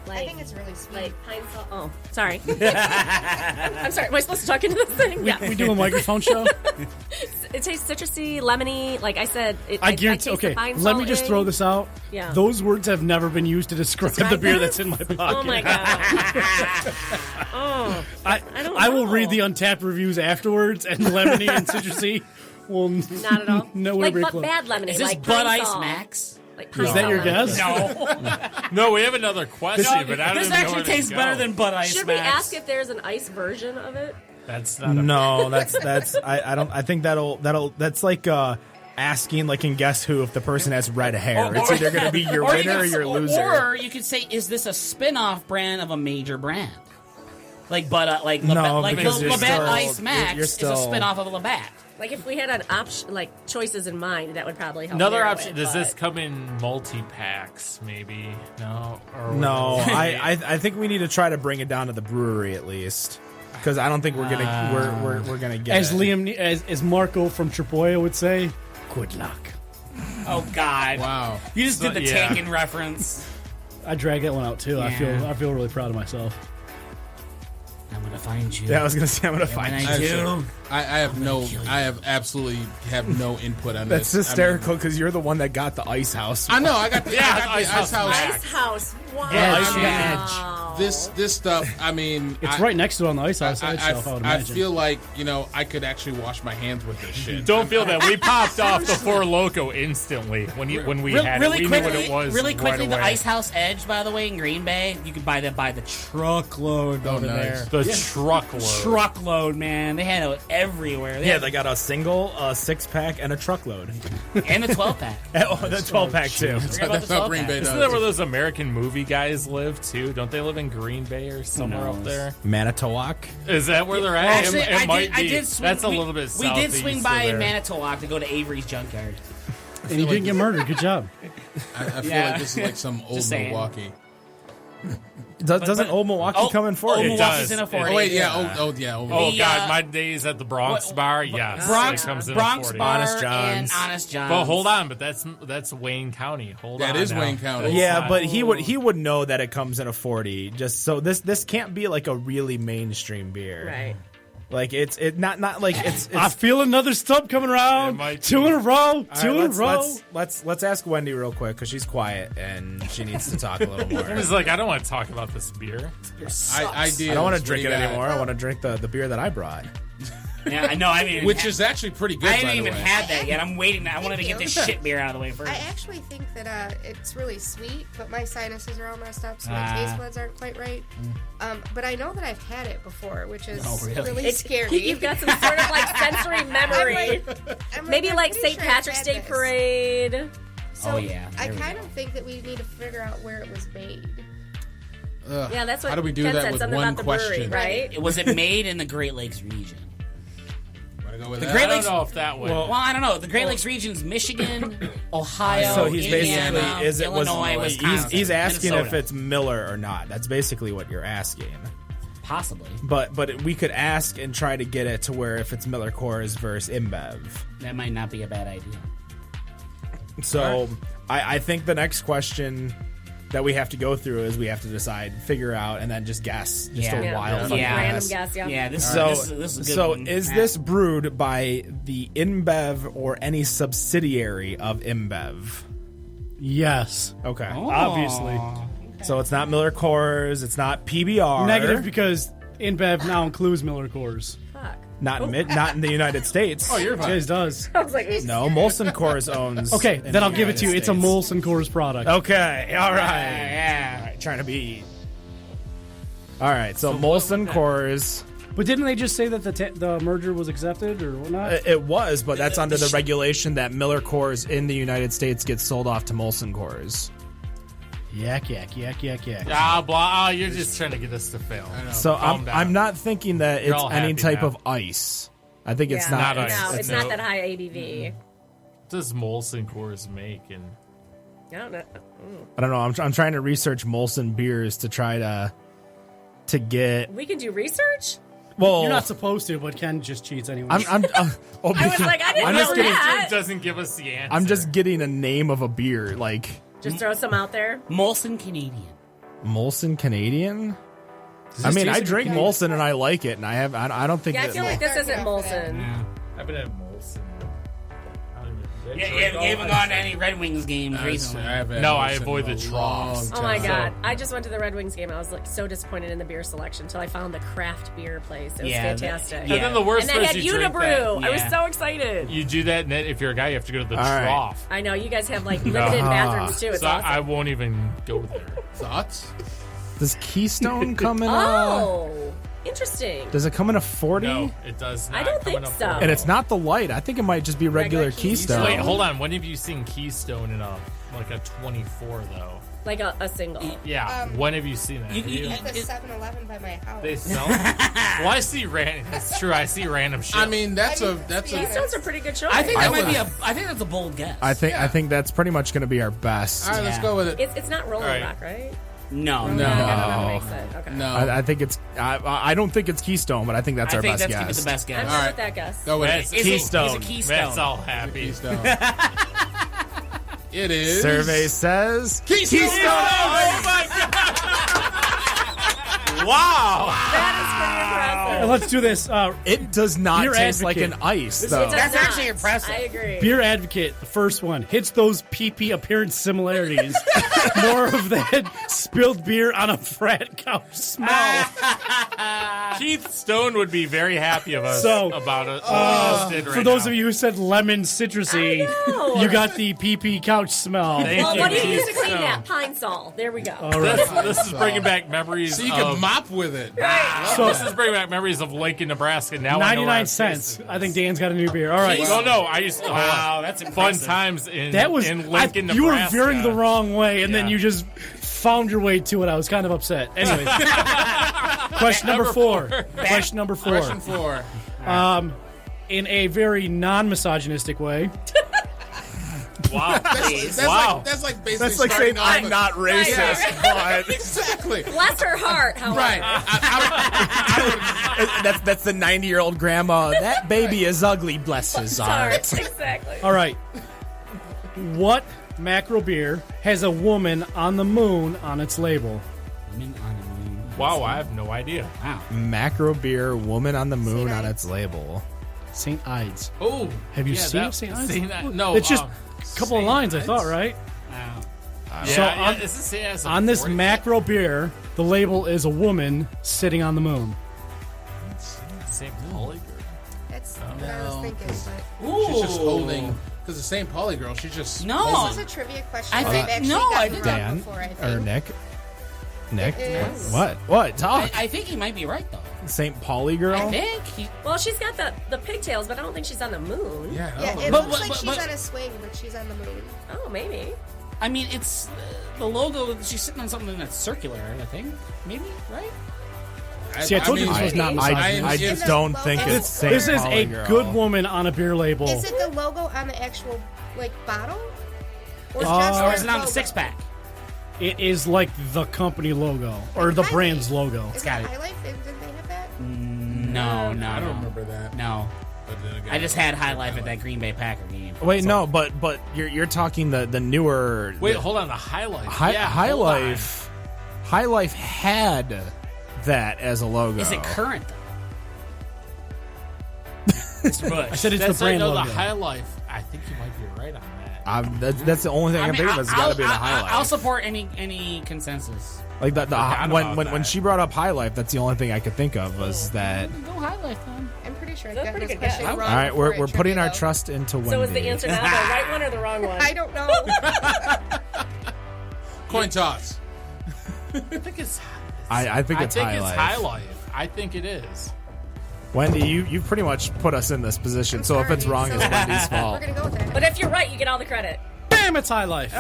Like, I think it's really sweet. Like pine salt. Oh, sorry. I'm sorry. Am I supposed to talk into this thing? Yeah. We do a microphone show. It tastes citrusy, lemony. Like I said, I guarantee. Okay, let me just throw this out. Yeah. Those words have never been used to describe the beer that's in my pocket. Oh my god. I will read the Untapped reviews afterwards, and lemony and citrusy will not at all. Nowhere like close. Bad lemony. Is this like Bud pine Ice salt. Max? Like Is that your guess? No, we have another question, but I don't this even know actually where to tastes go. better than Bud Ice Should Max. we ask if there's an ice version of it? That's not that's I don't. I think that's like asking like in Guess Who if the person has red hair. It's either going to be your winner or your loser. Or you could say, is this a spin-off brand of a major brand? Like Labatt Ice Max is a spin-off of a Labatt. Like if we had an option, like choices in mind, that would probably help. Another option. Does this come in multi-packs? Maybe no. Or no, I think we need to try to bring it down to the brewery at least, because I don't think we're gonna get as it. as Marco from Tripoya would say, good luck. Oh God! Wow, you just did the Taken reference. I dragged that one out too. Yeah. I feel really proud of myself. I'm gonna find you. Yeah, I was gonna say I'm gonna find you. I absolutely have no input on this. That's hysterical because you're the one that got the ice house. I know. I got the ice house. Ice house. Wow. Yeah, this stuff. I mean, it's right next to it on the ice house. I feel like I could actually wash my hands with this shit. Don't feel that. We popped off the Four Loko instantly when we had it. We knew what it was. Really quickly, right the away. Ice House Edge, by the way, in Green Bay, you could buy that by the truckload over there. The truckload. Truckload, man. They had it everywhere. They got a single, 6-pack, and a truckload, and the 12-pack. Oh, the 12-pack too. That's how Green Bay does. Isn't that where those American movie guys live too? Don't they live in Green Bay or somewhere up there? Manitowoc. Is that where they're at? Actually, it might be. That's a little bit. We did swing by in Manitowoc to go to Avery's Junkyard, and you didn't get murdered. Good job. I feel like this is like some old Milwaukee. Doesn't Old Milwaukee come in 40? Old Milwaukee's does. in a 40. Oh wait, yeah. Oh yeah. Oh God, my days at the Bronx bar. Yes, Bronx it comes in Bronx a 40. bar Honest John's. and Honest John's. But hold on, but that's Wayne County. Hold on, That is now. Wayne County. Yeah, but he would know that it comes in a 40. Just so this can't be like a really mainstream beer. Right. Like it's not like it's I feel another stub coming around. Two in a row. Two in a row. Let's ask Wendy real quick because she's quiet and she needs to talk a little more. It was like I don't want to talk about this beer. I don't want to drink it anymore. I want to drink the beer that I brought. Yeah, I know. I mean, which is actually pretty good. I haven't even had that yet. I'm waiting. I wanted to get this shit beer out of the way first. I actually think that it's really sweet, but my sinuses are all messed up, so my taste buds aren't quite right. But I know that I've had it before, which is really scary. You've got some sort of like sensory memory. Maybe like St. Patrick's Day parade. So I kind of think that we need to figure out where it was made. Yeah, that's what. How do we do Ken that said with something one about the question? brewery, right? Was it made in the Great Lakes region? I don't know if that would. Well, I don't know. The Great Lakes region's Michigan, Ohio, So he's Indiana, Illinois, Wisconsin. He's asking Minnesota. if it's Miller or not. That's basically what you're asking. Possibly. But we could ask and try to get it to where if it's Miller Coors versus InBev. That might not be a bad idea. So I think the next question that we have to go through is we have to decide, figure out, and then just guess. Just a wild fucking random guess. Yeah, this is a good so one. is this brewed by the InBev or any subsidiary of InBev? Yes. Okay. Obviously. So it's not Miller Coors. It's not PBR. Negative because InBev now includes Miller Coors. Fuck. Not in the United States. Oh, you're fine. It does. I was like, No, Molson Coors owns. Okay, in then the I'll give it to you. United It's a States. Molson Coors product. Okay. All right. Yeah. All right. Trying to be. All right. So Molson Coors. But didn't they just say that the merger was accepted or whatnot? It was, but that's under the regulation that Miller Coors in the United States gets sold off to Molson Coors. Yak. Blah. You're just trying to get us to fail. So Calm down. I'm not thinking that You're it's all any happy type now. of ice. I think it's Not not. ice. No, it's not that high ABV. What does Molson Coors make? And I don't know. I don't know. I'm trying to research Molson beers to try to get. We can do research? Well, You're not supposed to, but Ken just cheats anyway. I'm I was like, I didn't know that. it doesn't give us the answer. I'm just getting a name of a beer, like Just throw some out there. Molson Canadian. Molson Canadian. Does I this mean, taste I like drink a Molson and I like it, and I don't think. Yeah, I that feel like this isn't Molson. I've been at Molson. You haven't gone to any Red Wings games recently. I avoid the troughs. Oh my god! I just went to the Red Wings game. I was like so disappointed in the beer selection until I found the craft beer place. It was fantastic. And then the worst and they was had you drink Unibrew. that. I was so excited. You do that, and then if you're a guy, you have to go to the right. trough. I know you guys have like limited bathrooms too. It's So awesome. I won't even go there. Thoughts? Does Keystone come in? Oh, interesting. Does it come in a 40? No, it does not. I don't come think in a so. 40. And it's not the light. I think it might just be regular Regular Keystone. Wait, hold on. When have you seen Keystone in a 24 though? Like a single. Yeah. When have you seen that? You- you- At the 7-Eleven by my house. They sell. Well, I see random. That's true. I see random shit. I mean, that's a Keystone's a pretty good choice. I think that might be I think that's a bold guess. I think that's pretty much going to be our best. all right. Let's Yeah. go with it. It's not Rolling All right. Rock, right? No. No. That makes sense. Okay. No, I think it's. I don't think it's Keystone, but I think that's I our think best that's gonna be guess. the best I'm guess. good All right. with that guess. go with That's it. Is it- Keystone. Is it Keystone? Matt's all happy. Keystone. It is. Survey says Keystone. Oh my god! Wow! That is pretty impressive. Let's do this. it does not Beer taste like an advocate. ice, It though. does That's not. actually impressive. I agree. Beer Advocate, the first one, hits those PP appearance similarities. More of that spilled beer on a frat couch smell. Keith Stone would be very happy of us So, about it. For those of you who said lemon citrusy, I know. you got the PP couch smell. Thank Well, you, what do you Keith use to clean Stone. that? Pine Sol. There we go. All right. This is bringing back memories. So you of, can mop with it. this is bringing back memories of Lincoln, Nebraska. Now I know where 99 I've cents. tasted I think this. Dan's got a new beer. All right. Well, no, I used to. Wow, that's fun impressive. times in That was in Lincoln, you were Nebraska. veering the wrong way, and then Yeah. you just found your way to it. I was kind of upset. Anyways, question number four. Question number four. Question 4. In a very non-misogynistic way, Wow. That's Wow. That's like basically That's like starting saying off I'm with- not racist, but Exactly. Bless her heart, however. Right. that's the 90-year-old grandma. That baby is ugly. Bless his Sorry. heart. Exactly. all right. What macro beer has a woman on the moon on its label? Wow, I have no idea. Wow. Macro beer, woman on the moon St. on Ides. its label. St. Ides. Oh, Have you yeah, seen that- St. Ides? seen that? No, It's just a couple of lines, I thought, right? Wow. Yeah, So yeah, on- is this, yeah, it's a On this 40? macro beer, the label is a woman sitting on the moon. St. Pauli girl. That's what I was thinking. But She's just holding. Because the St. Pauli girl, she's just. No. this is a trivia question. I think- I've actually no, I gotten think wrong Dan before, I or think. Nick. Nick, It is. what? Talk. I think he might be right though. St. Pauli girl. I think he. Well, she's got the pigtails, but I don't think she's on the moon. Yeah. Yeah, it But- looks but- like she's but- on a swing, but she's on the moon. Oh, maybe. I mean, it's the logo. She's sitting on something that's circular. I think maybe right. See, I told you this was not I misogynistic. don't Well, think this- it's St. This is Pauli a girl. good woman on a beer label. Is it the logo on the actual bottle? Or Or is it on the logo? 6-pack? It is like the company logo or the High brand's Life. logo. Is got it it. High Life? Didn't they have that? No, no, I don't no. remember that. No, But then again, I just had High Life at that Green Bay Packer game. Wait, no, but you're talking the newer. Wait, the, hold on. The highlight. High, yeah, High hold on. Life. High Life had that as a logo. Is it current though? Mr. Bush. I said it's That's the brand no, logo. the High Life. I think you might be right on that. That's the only thing I can think of. It's got to be the High Life. I'll support any consensus. Like the Forgot when about when that. she brought up High Life, that's the only thing I could think of was that. Go High Life then. I'm pretty sure I've That's gotten pretty this good guess. question wrong. All right, before we're at putting trivia, our though. trust into Wendy. So is the answer now the right one or the wrong one? I don't know. coin toss. I think it's. I think it's High Life. High Life. I think it is. Wendy, you've pretty much put us in this position. I'm so if it's sorry, wrong, so it's Wendy's fault. We're gonna go with that. But if you're right, you get all the credit. Bingo! Bam! It's High Life.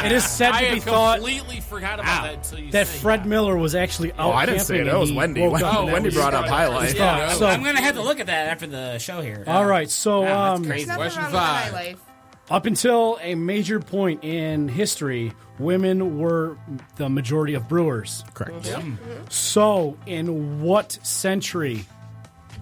It is said to be thought completely forgot about that until you that said Fred Miller was actually out I didn't say it. That was Wendy. Wendy brought up High Life. So I'm gonna have to look at that after the show here. all right, so That's crazy. Nothing Question wrong with High 5. Life. up until a major point in history, women were the majority of brewers. Correct. So, in what century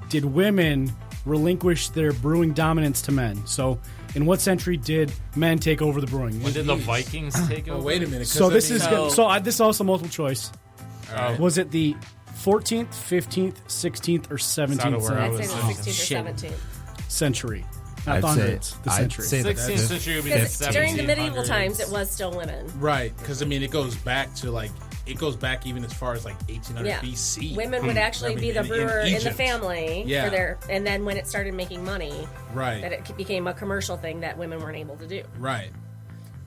did women relinquish their brewing dominance to men? So, in what century did men take over the brewing? When did the Vikings take over? Oh, wait a minute. So this is So- this is also multiple choice. Oh. Was it the 14th, 15th, 16th, or 17th where I I'd was say the 16th or 17th. century? Not I'd the say- hundreds, the I'd century. say- 16th century would be the Because during the 1700s. medieval times, it was still women. Right, because I mean, it goes back even as far as like 1800 Yeah, BC. women would actually I mean, be the in brewer in the Egypt. family Yeah. for their, and then when it started making money, Right. that it became a commercial thing that women weren't able to do. Right.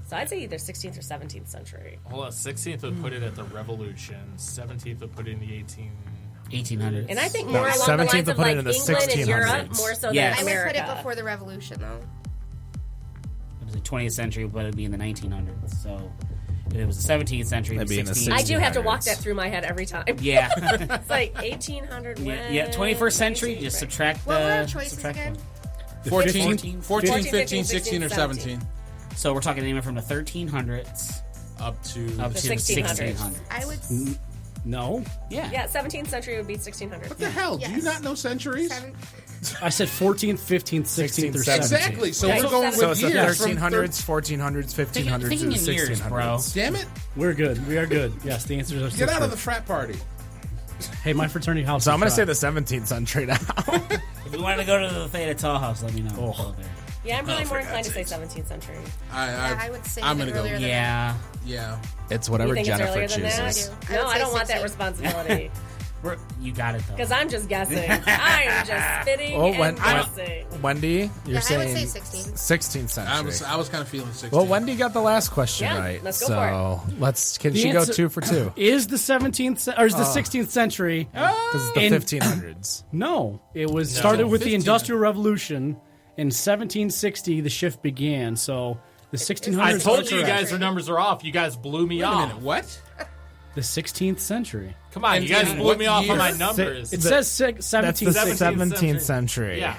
So I'd say either 16th or 17th century. Hold on, 16th would put it at the Revolution. 17th would put it in the 1800s. And I think more along the 17th lines would of put it like in the England and Europe 1600s. more so Yes. I than would America. put it before the revolution, though. It was the 20th century, but it'd be in the 1900s. So if it was the 17th century, That'd the be in the 16th. I do have to walk 1600s. that through my head every time. Yeah. It's like 1800 when? Yeah, 21st century, just subtract What were our the. choices subtract again? the- 14, 14, 15, 16, or 17. So we're talking anywhere from the 1300s Up to up The to the 1600s. 1600s. I would No, Yeah. Yeah, 17th century would be 1600. What the hell? Do you Yes. not know centuries? seven. I said 14th, 15th, 16th, or 17th. Exactly. So Yeah, we're so going So with it's the years. 1300s, 1400s, 1500s, Thinking and in years, 1600s. bro. Damn it! We're good. We are good. Yes, the answers are still Get out of true. the frat party. Hey, my fraternity house. So I'm going is to say dry. the 17th century now. If you want to go to the Theta Tall House, let me know. We'll go there. Yeah, I'm really more for inclined to say God's 17th century. I would say I'm even gonna go. earlier than Yeah. Yeah. It's whatever You think it's Jennifer earlier than that? chooses. I No, would I say don't want that 16th. responsibility. You got it, though. Because I'm just guessing. I'm just spitting Oh, and when- guessing. Wendy, you're Yeah, I would saying say 16th. 16th century. I was kind of feeling 16. Well, Wendy got the last question Yeah, right. let's go so can The she go answer- 2 for 2? Is the 17th or is the 16th century? Because it's the In- 1500s. No, it was started with the 15. Industrial Revolution. In 1760, the shift began. So the 1600s. I told you are correct. guys your numbers are off. You guys blew me Wait a off. minute. What? The 16th century. Come on, And you guys in blew what me off year? on my numbers. It says That's the 17th. 17th century. Yeah.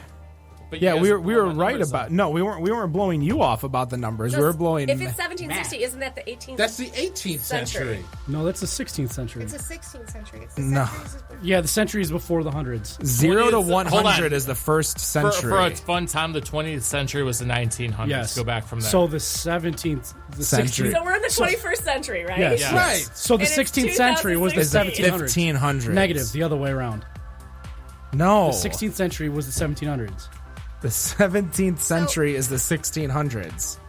But you Yeah, guys we blew were my right numbers about. off. No, we weren't blowing you off about the numbers. We were blowing. If it's 1760, isn't that the 18th? That's the 18th century. No, that's the 16th century. It's the 16th century. It's the No. centuries is before. Yeah, the century is before the hundreds. 0 to Hold 100 on. is the first For century. a fun time, the 20th century was the 1900s. Yes. Go back from there. So the 17th, the Century. 16th. So we're in the 21st century, right? Yes. Yeah. Right. So the And it's 16th century was the 2016. 1700s. 1500s. Negative, the other way around. No. The 16th century was the 1700s. The 17th century is the 1600s.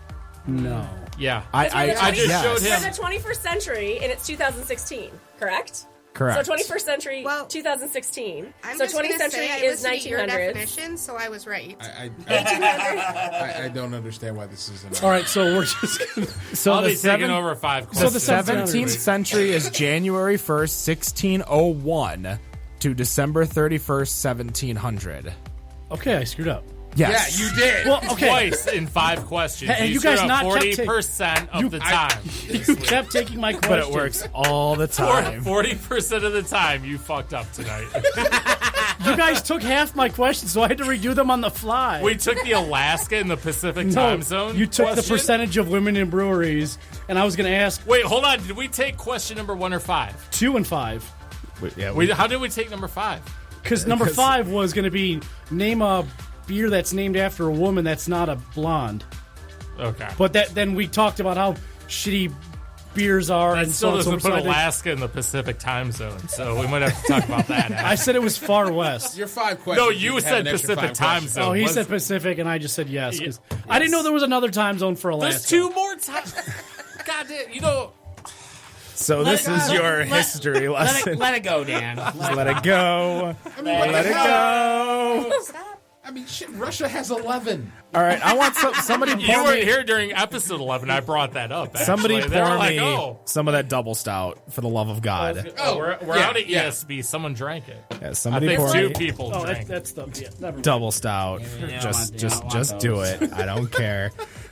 No. Yeah. I just yes. showed him. We're in the 21st century, and it's 2016, correct? Correct. So 21st century, Well, 2016. I'm so just 20th gonna century say I is listened to your 1900s. definition, so I was right. I don't understand why this is an. All right, so we're just gonna, So I'll the be taking seven- over 5 So questions. the 17th 17th century is January 1st, 1601 to December 31st, 1700. okay, I screwed up. Yes. Yeah, you did. Well, okay. Twice in 5 questions. Hey, you you guys screwed up not kept 40% of the time. You kept taking my question. But it works all the time. 40% of the time you fucked up tonight. You guys took half my questions, so I had to redo them on the fly. We took the Alaska and the Pacific No, time zone. you took the question. percentage of women in breweries, and I was going to ask Wait, hold on. Did we take question number 1 or 5? 2 and 5. How did we take number 5? Because number 5 was going to be name a beer that's named after a woman that's not a blonde. Okay. But then we talked about how shitty beers are, That and still so doesn't so put I think- Alaska in the Pacific time zone, so we might have to talk about that. I said it was far west. Your 5 questions. No, you have said an extra Pacific 5 time questions. zone. Oh, he Was- said Pacific, and I just said yes. 'Cause I didn't know there was another time zone for Alaska. There's 2 more times. God damn, you know. So this is your history lesson. Let it go, Dan. Let it go. Let it go. Stop. I mean, shit, Russia has 11. All right, I want somebody You pour weren't me, here during episode 11. I brought that up. Actually. somebody They were pour like, me oh. some of that double stout for the love of God. We're yeah, out at yeah. ESB. Someone drank it. Yeah, I somebody think pour 2 me people Oh, drank it. that's the never mind. double stout. Yeah, I Just don't want do those. it. I don't care.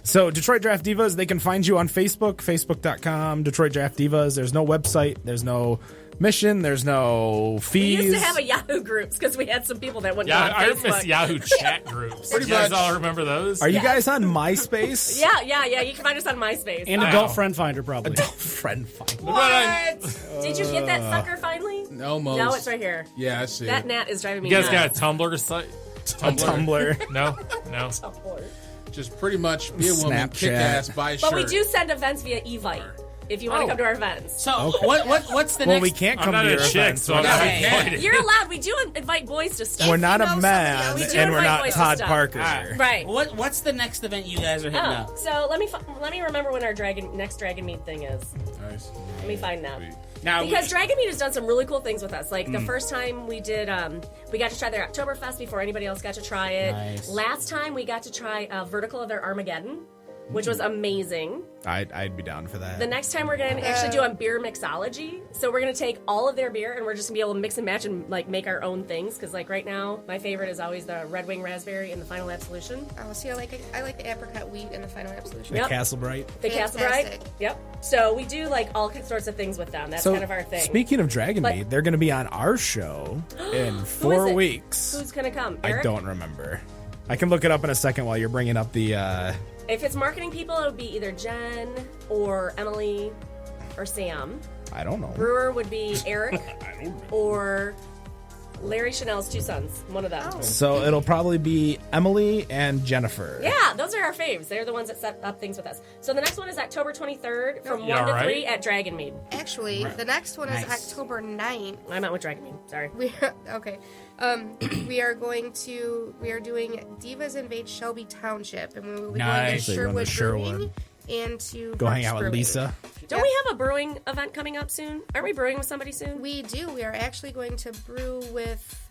So Detroit Draft Divas, they can find you on Facebook, facebook.com, Detroit Draft Divas. There's no website. There's no mission. There's no fees. We used to have a Yahoo groups because we had some people that wouldn't go on I Facebook. miss Yahoo chat groups. You guys all remember those? Are you guys on MySpace? Yeah. You can find us on MySpace. And Adult Friend Finder, probably. Adult Friend Finder. What? Did you get that sucker finally? Almost. No, it's right here. Yeah, I see. That gnat is driving me You guys nuts. got a Tumblr site? Tumblr. No. Just pretty much be a woman, Snapchat. kick ass, buy a shirt. But we do send events via Evite if you want to come to our events. So what's the Well, next? we can't come I'm to not your a chick, events. so I'm not Okay. invited. You're allowed. We do invite boys to stuff. We're not you a know man, somebody else- We do and we're invite not boys to Todd stuff. Parker. Right. What's the next event you guys are hitting up? So let me remember when our next Dragon Meet thing is. Nice. Let me find that. Now, Because Dragon Meet has done some really cool things with us. Like the first time we did, we got to try their Oktoberfest before anybody else got to try it. Nice. Last time we got to try Vertical of their Armageddon, which was amazing. I'd be down for that. The next time we're going to actually do a beer mixology. So we're going to take all of their beer and we're just going to be able to mix and match and like make our own things. Because like right now, my favorite is always the Red Wing Raspberry and the Final Absolution. Oh, see, I like the apricot wheat and the final absolution. Yep. Castle Bright. The Castle Fantastic. Brite. Yep. So we do like all sorts of things with them. That's So, kind of our thing. speaking of Dragon But- Meat, they're going to be on our show in Who 4 is it? weeks. Who's going to come? I Eric? don't remember. I can look it up in a second while you're bringing up the. If it's marketing people, it would be either Jen or Emily or Sam. I don't know. Brewer would be Eric or Larry Chanel's two sons. One of them. Oh. So it'll probably be Emily and Jennifer. Yeah, those are our faves. They're the ones that set up things with us. So the next one is October 23rd from 1 to 3 at Dragon Mead. Actually, the next one is Nice. October 9th. I'm out with Dragon Mead. Sorry. Okay. We are doing Divas Invade Shelby Township, and we will be Nice. going So you're to going to Sherwood Brewing Sherwood. and to Go hang Brooks out with Brewing. Lisa. Don't we have a brewing event coming up soon? Aren't we brewing with somebody soon? We do. We are actually going to brew with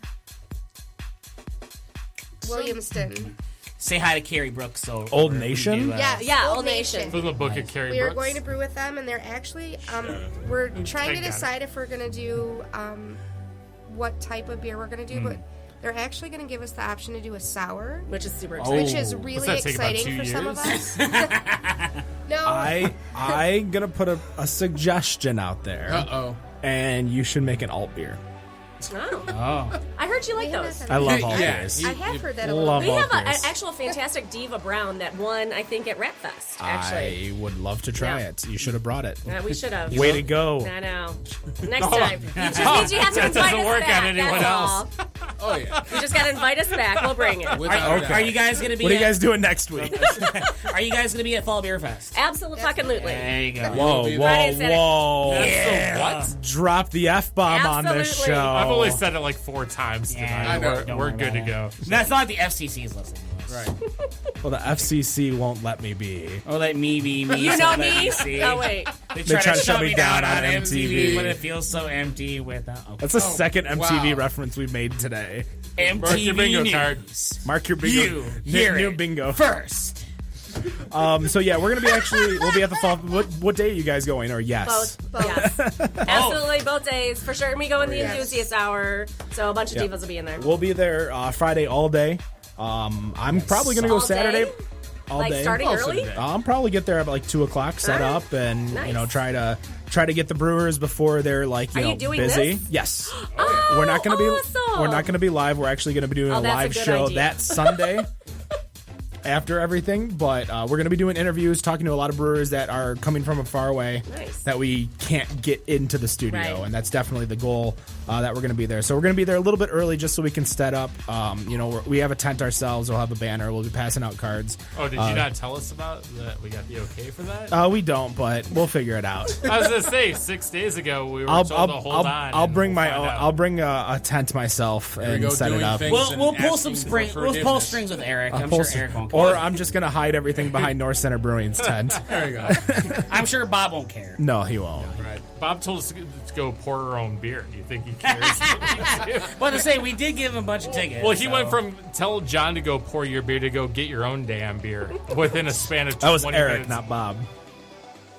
Williamston. say hi to Carrie Brooks. So Old Nation? Yes, Yeah, Old Nation. From the book of Carrie We are Brooks. going to brew with them, and they're actually we're trying to got it. decide if we're going to do what type of beer we're going to do, but they're actually going to give us the option to do a sour, Which is super exciting. which is What's really that take, about exciting 2 for some of years? us. No, I'm gonna put a suggestion out there, Uh-oh. and you should make an alt beer. Oh. I heard you like We have those. not I done love Yeah, alt yeah. beers. I have heard that a Love little. We alt have an beers. actual fantastic Diva Brown that won, I think, at Rapfest, actually. I would love to try Yeah. it. You should have brought it. We should have. Way to go. I know. Next time. It just means you have to That invite doesn't us work back. on anyone That's else. all. Oh, yeah. You just got to invite us back. We'll bring it. Without a doubt. Are you guys gonna be? What are you at, guys doing next week? Are you guys gonna be at Fall Beer Fest? Absolutely. There you go. Whoa, be whoa, Friday, Saturday. whoa. That's the what? Drop the F-bomb on this Absolutely. show. I've only said it like 4 times tonight. Yeah, I know. We're, Don't we're worry good to about go. That's not like the FCC's listening. Right. Well, the FCC won't let me be. Or let me be me. You so know let me? see. Oh, wait. They try try to to shut me down on MTV. MTV, but it feels so empty without. Okay. That's the second MTV wow. reference we've made today. Mark your MTV bingo News. card. Mark your bingo. You hear new it bingo. first. So yeah, we're gonna be we'll be at the fall. What day are you guys going? Or yes? Both. Yes. Absolutely, both days. For sure. And we go in the Yes. enthusiast hour. So a bunch of Yeah. divas will be in there. We'll be there Friday all day. I'm probably gonna go All Saturday. day? All Like day. starting Most of early? the day. I'll probably get there at like 2:00, set Alright. up, and Nice. try to get the brewers before they're like Are you doing busy. this? Yes. Oh, We're not gonna be awesome. we're not gonna be live. We're actually gonna be doing Oh, a that's a live good show idea. that Sunday. After everything, but we're going to be doing interviews, talking to a lot of brewers that are coming from far away Nice. that we can't get into the studio, Right. and that's definitely the goal that we're going to be there. So we're going to be there a little bit early just so we can set up. We have a tent ourselves. We'll have a banner. We'll be passing out cards. Oh, did you not tell us about that? We got the okay for that? We don't, but we'll figure it out. I was gonna say 6 days ago we were told to hold on. I'll and bring we'll my find own. out. I'll bring a tent myself we and go, set it doing up. things. We'll pull some asking for strings. We'll pull forgiveness. strings with Eric. I'm Pull sure some- Eric won't or care. I'm just going to hide everything behind North Center Brewing's tent. There you go. I'm sure Bob won't care. No, he won't. Right. Bob told us to go pour our own beer. Do you think he cares? Well, to say we did give him a bunch of tickets. Well, he so. went from tell John to go pour your beer to go get your own damn beer within a span of 20 That was Eric, minutes. not Bob.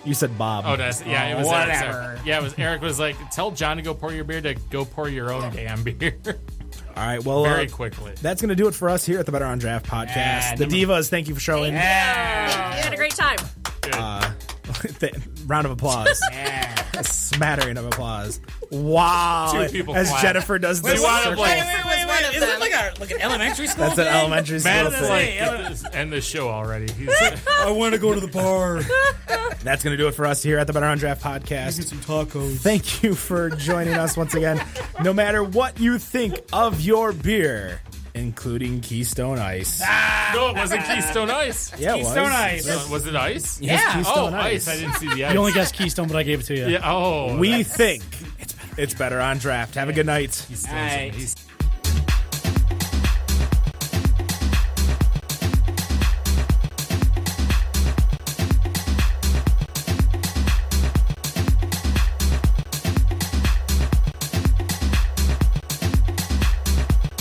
You said Bob. Oh, that's yeah. It was Eric, whatever. sorry. Yeah, it was Eric was like, tell John to go pour your beer to go pour your own damn beer. All right, well, very quickly. That's going to do it for us here at the Better on Draft podcast. The Divas, thank you for showing. You had a great time. Round of applause. A smattering of applause. Wow. 2 people as clap. Jennifer does this. Wait. Is it like an elementary school? That's an elementary school Matt's thing. like, end the show already. I want to go to the bar. That's going to do it for us here at the Better on Draft podcast. Get some tacos. Thank you for joining us once again. No matter what you think of your beer, including Keystone Ice. No, it wasn't Keystone Ice. Yeah, it Keystone was. Ice. Was it ice? Yes, Keystone Ice. I didn't see the ice. You only guessed Keystone, but I gave it to you. Yeah. Oh. We think it's better on draft. Have a good night. All right.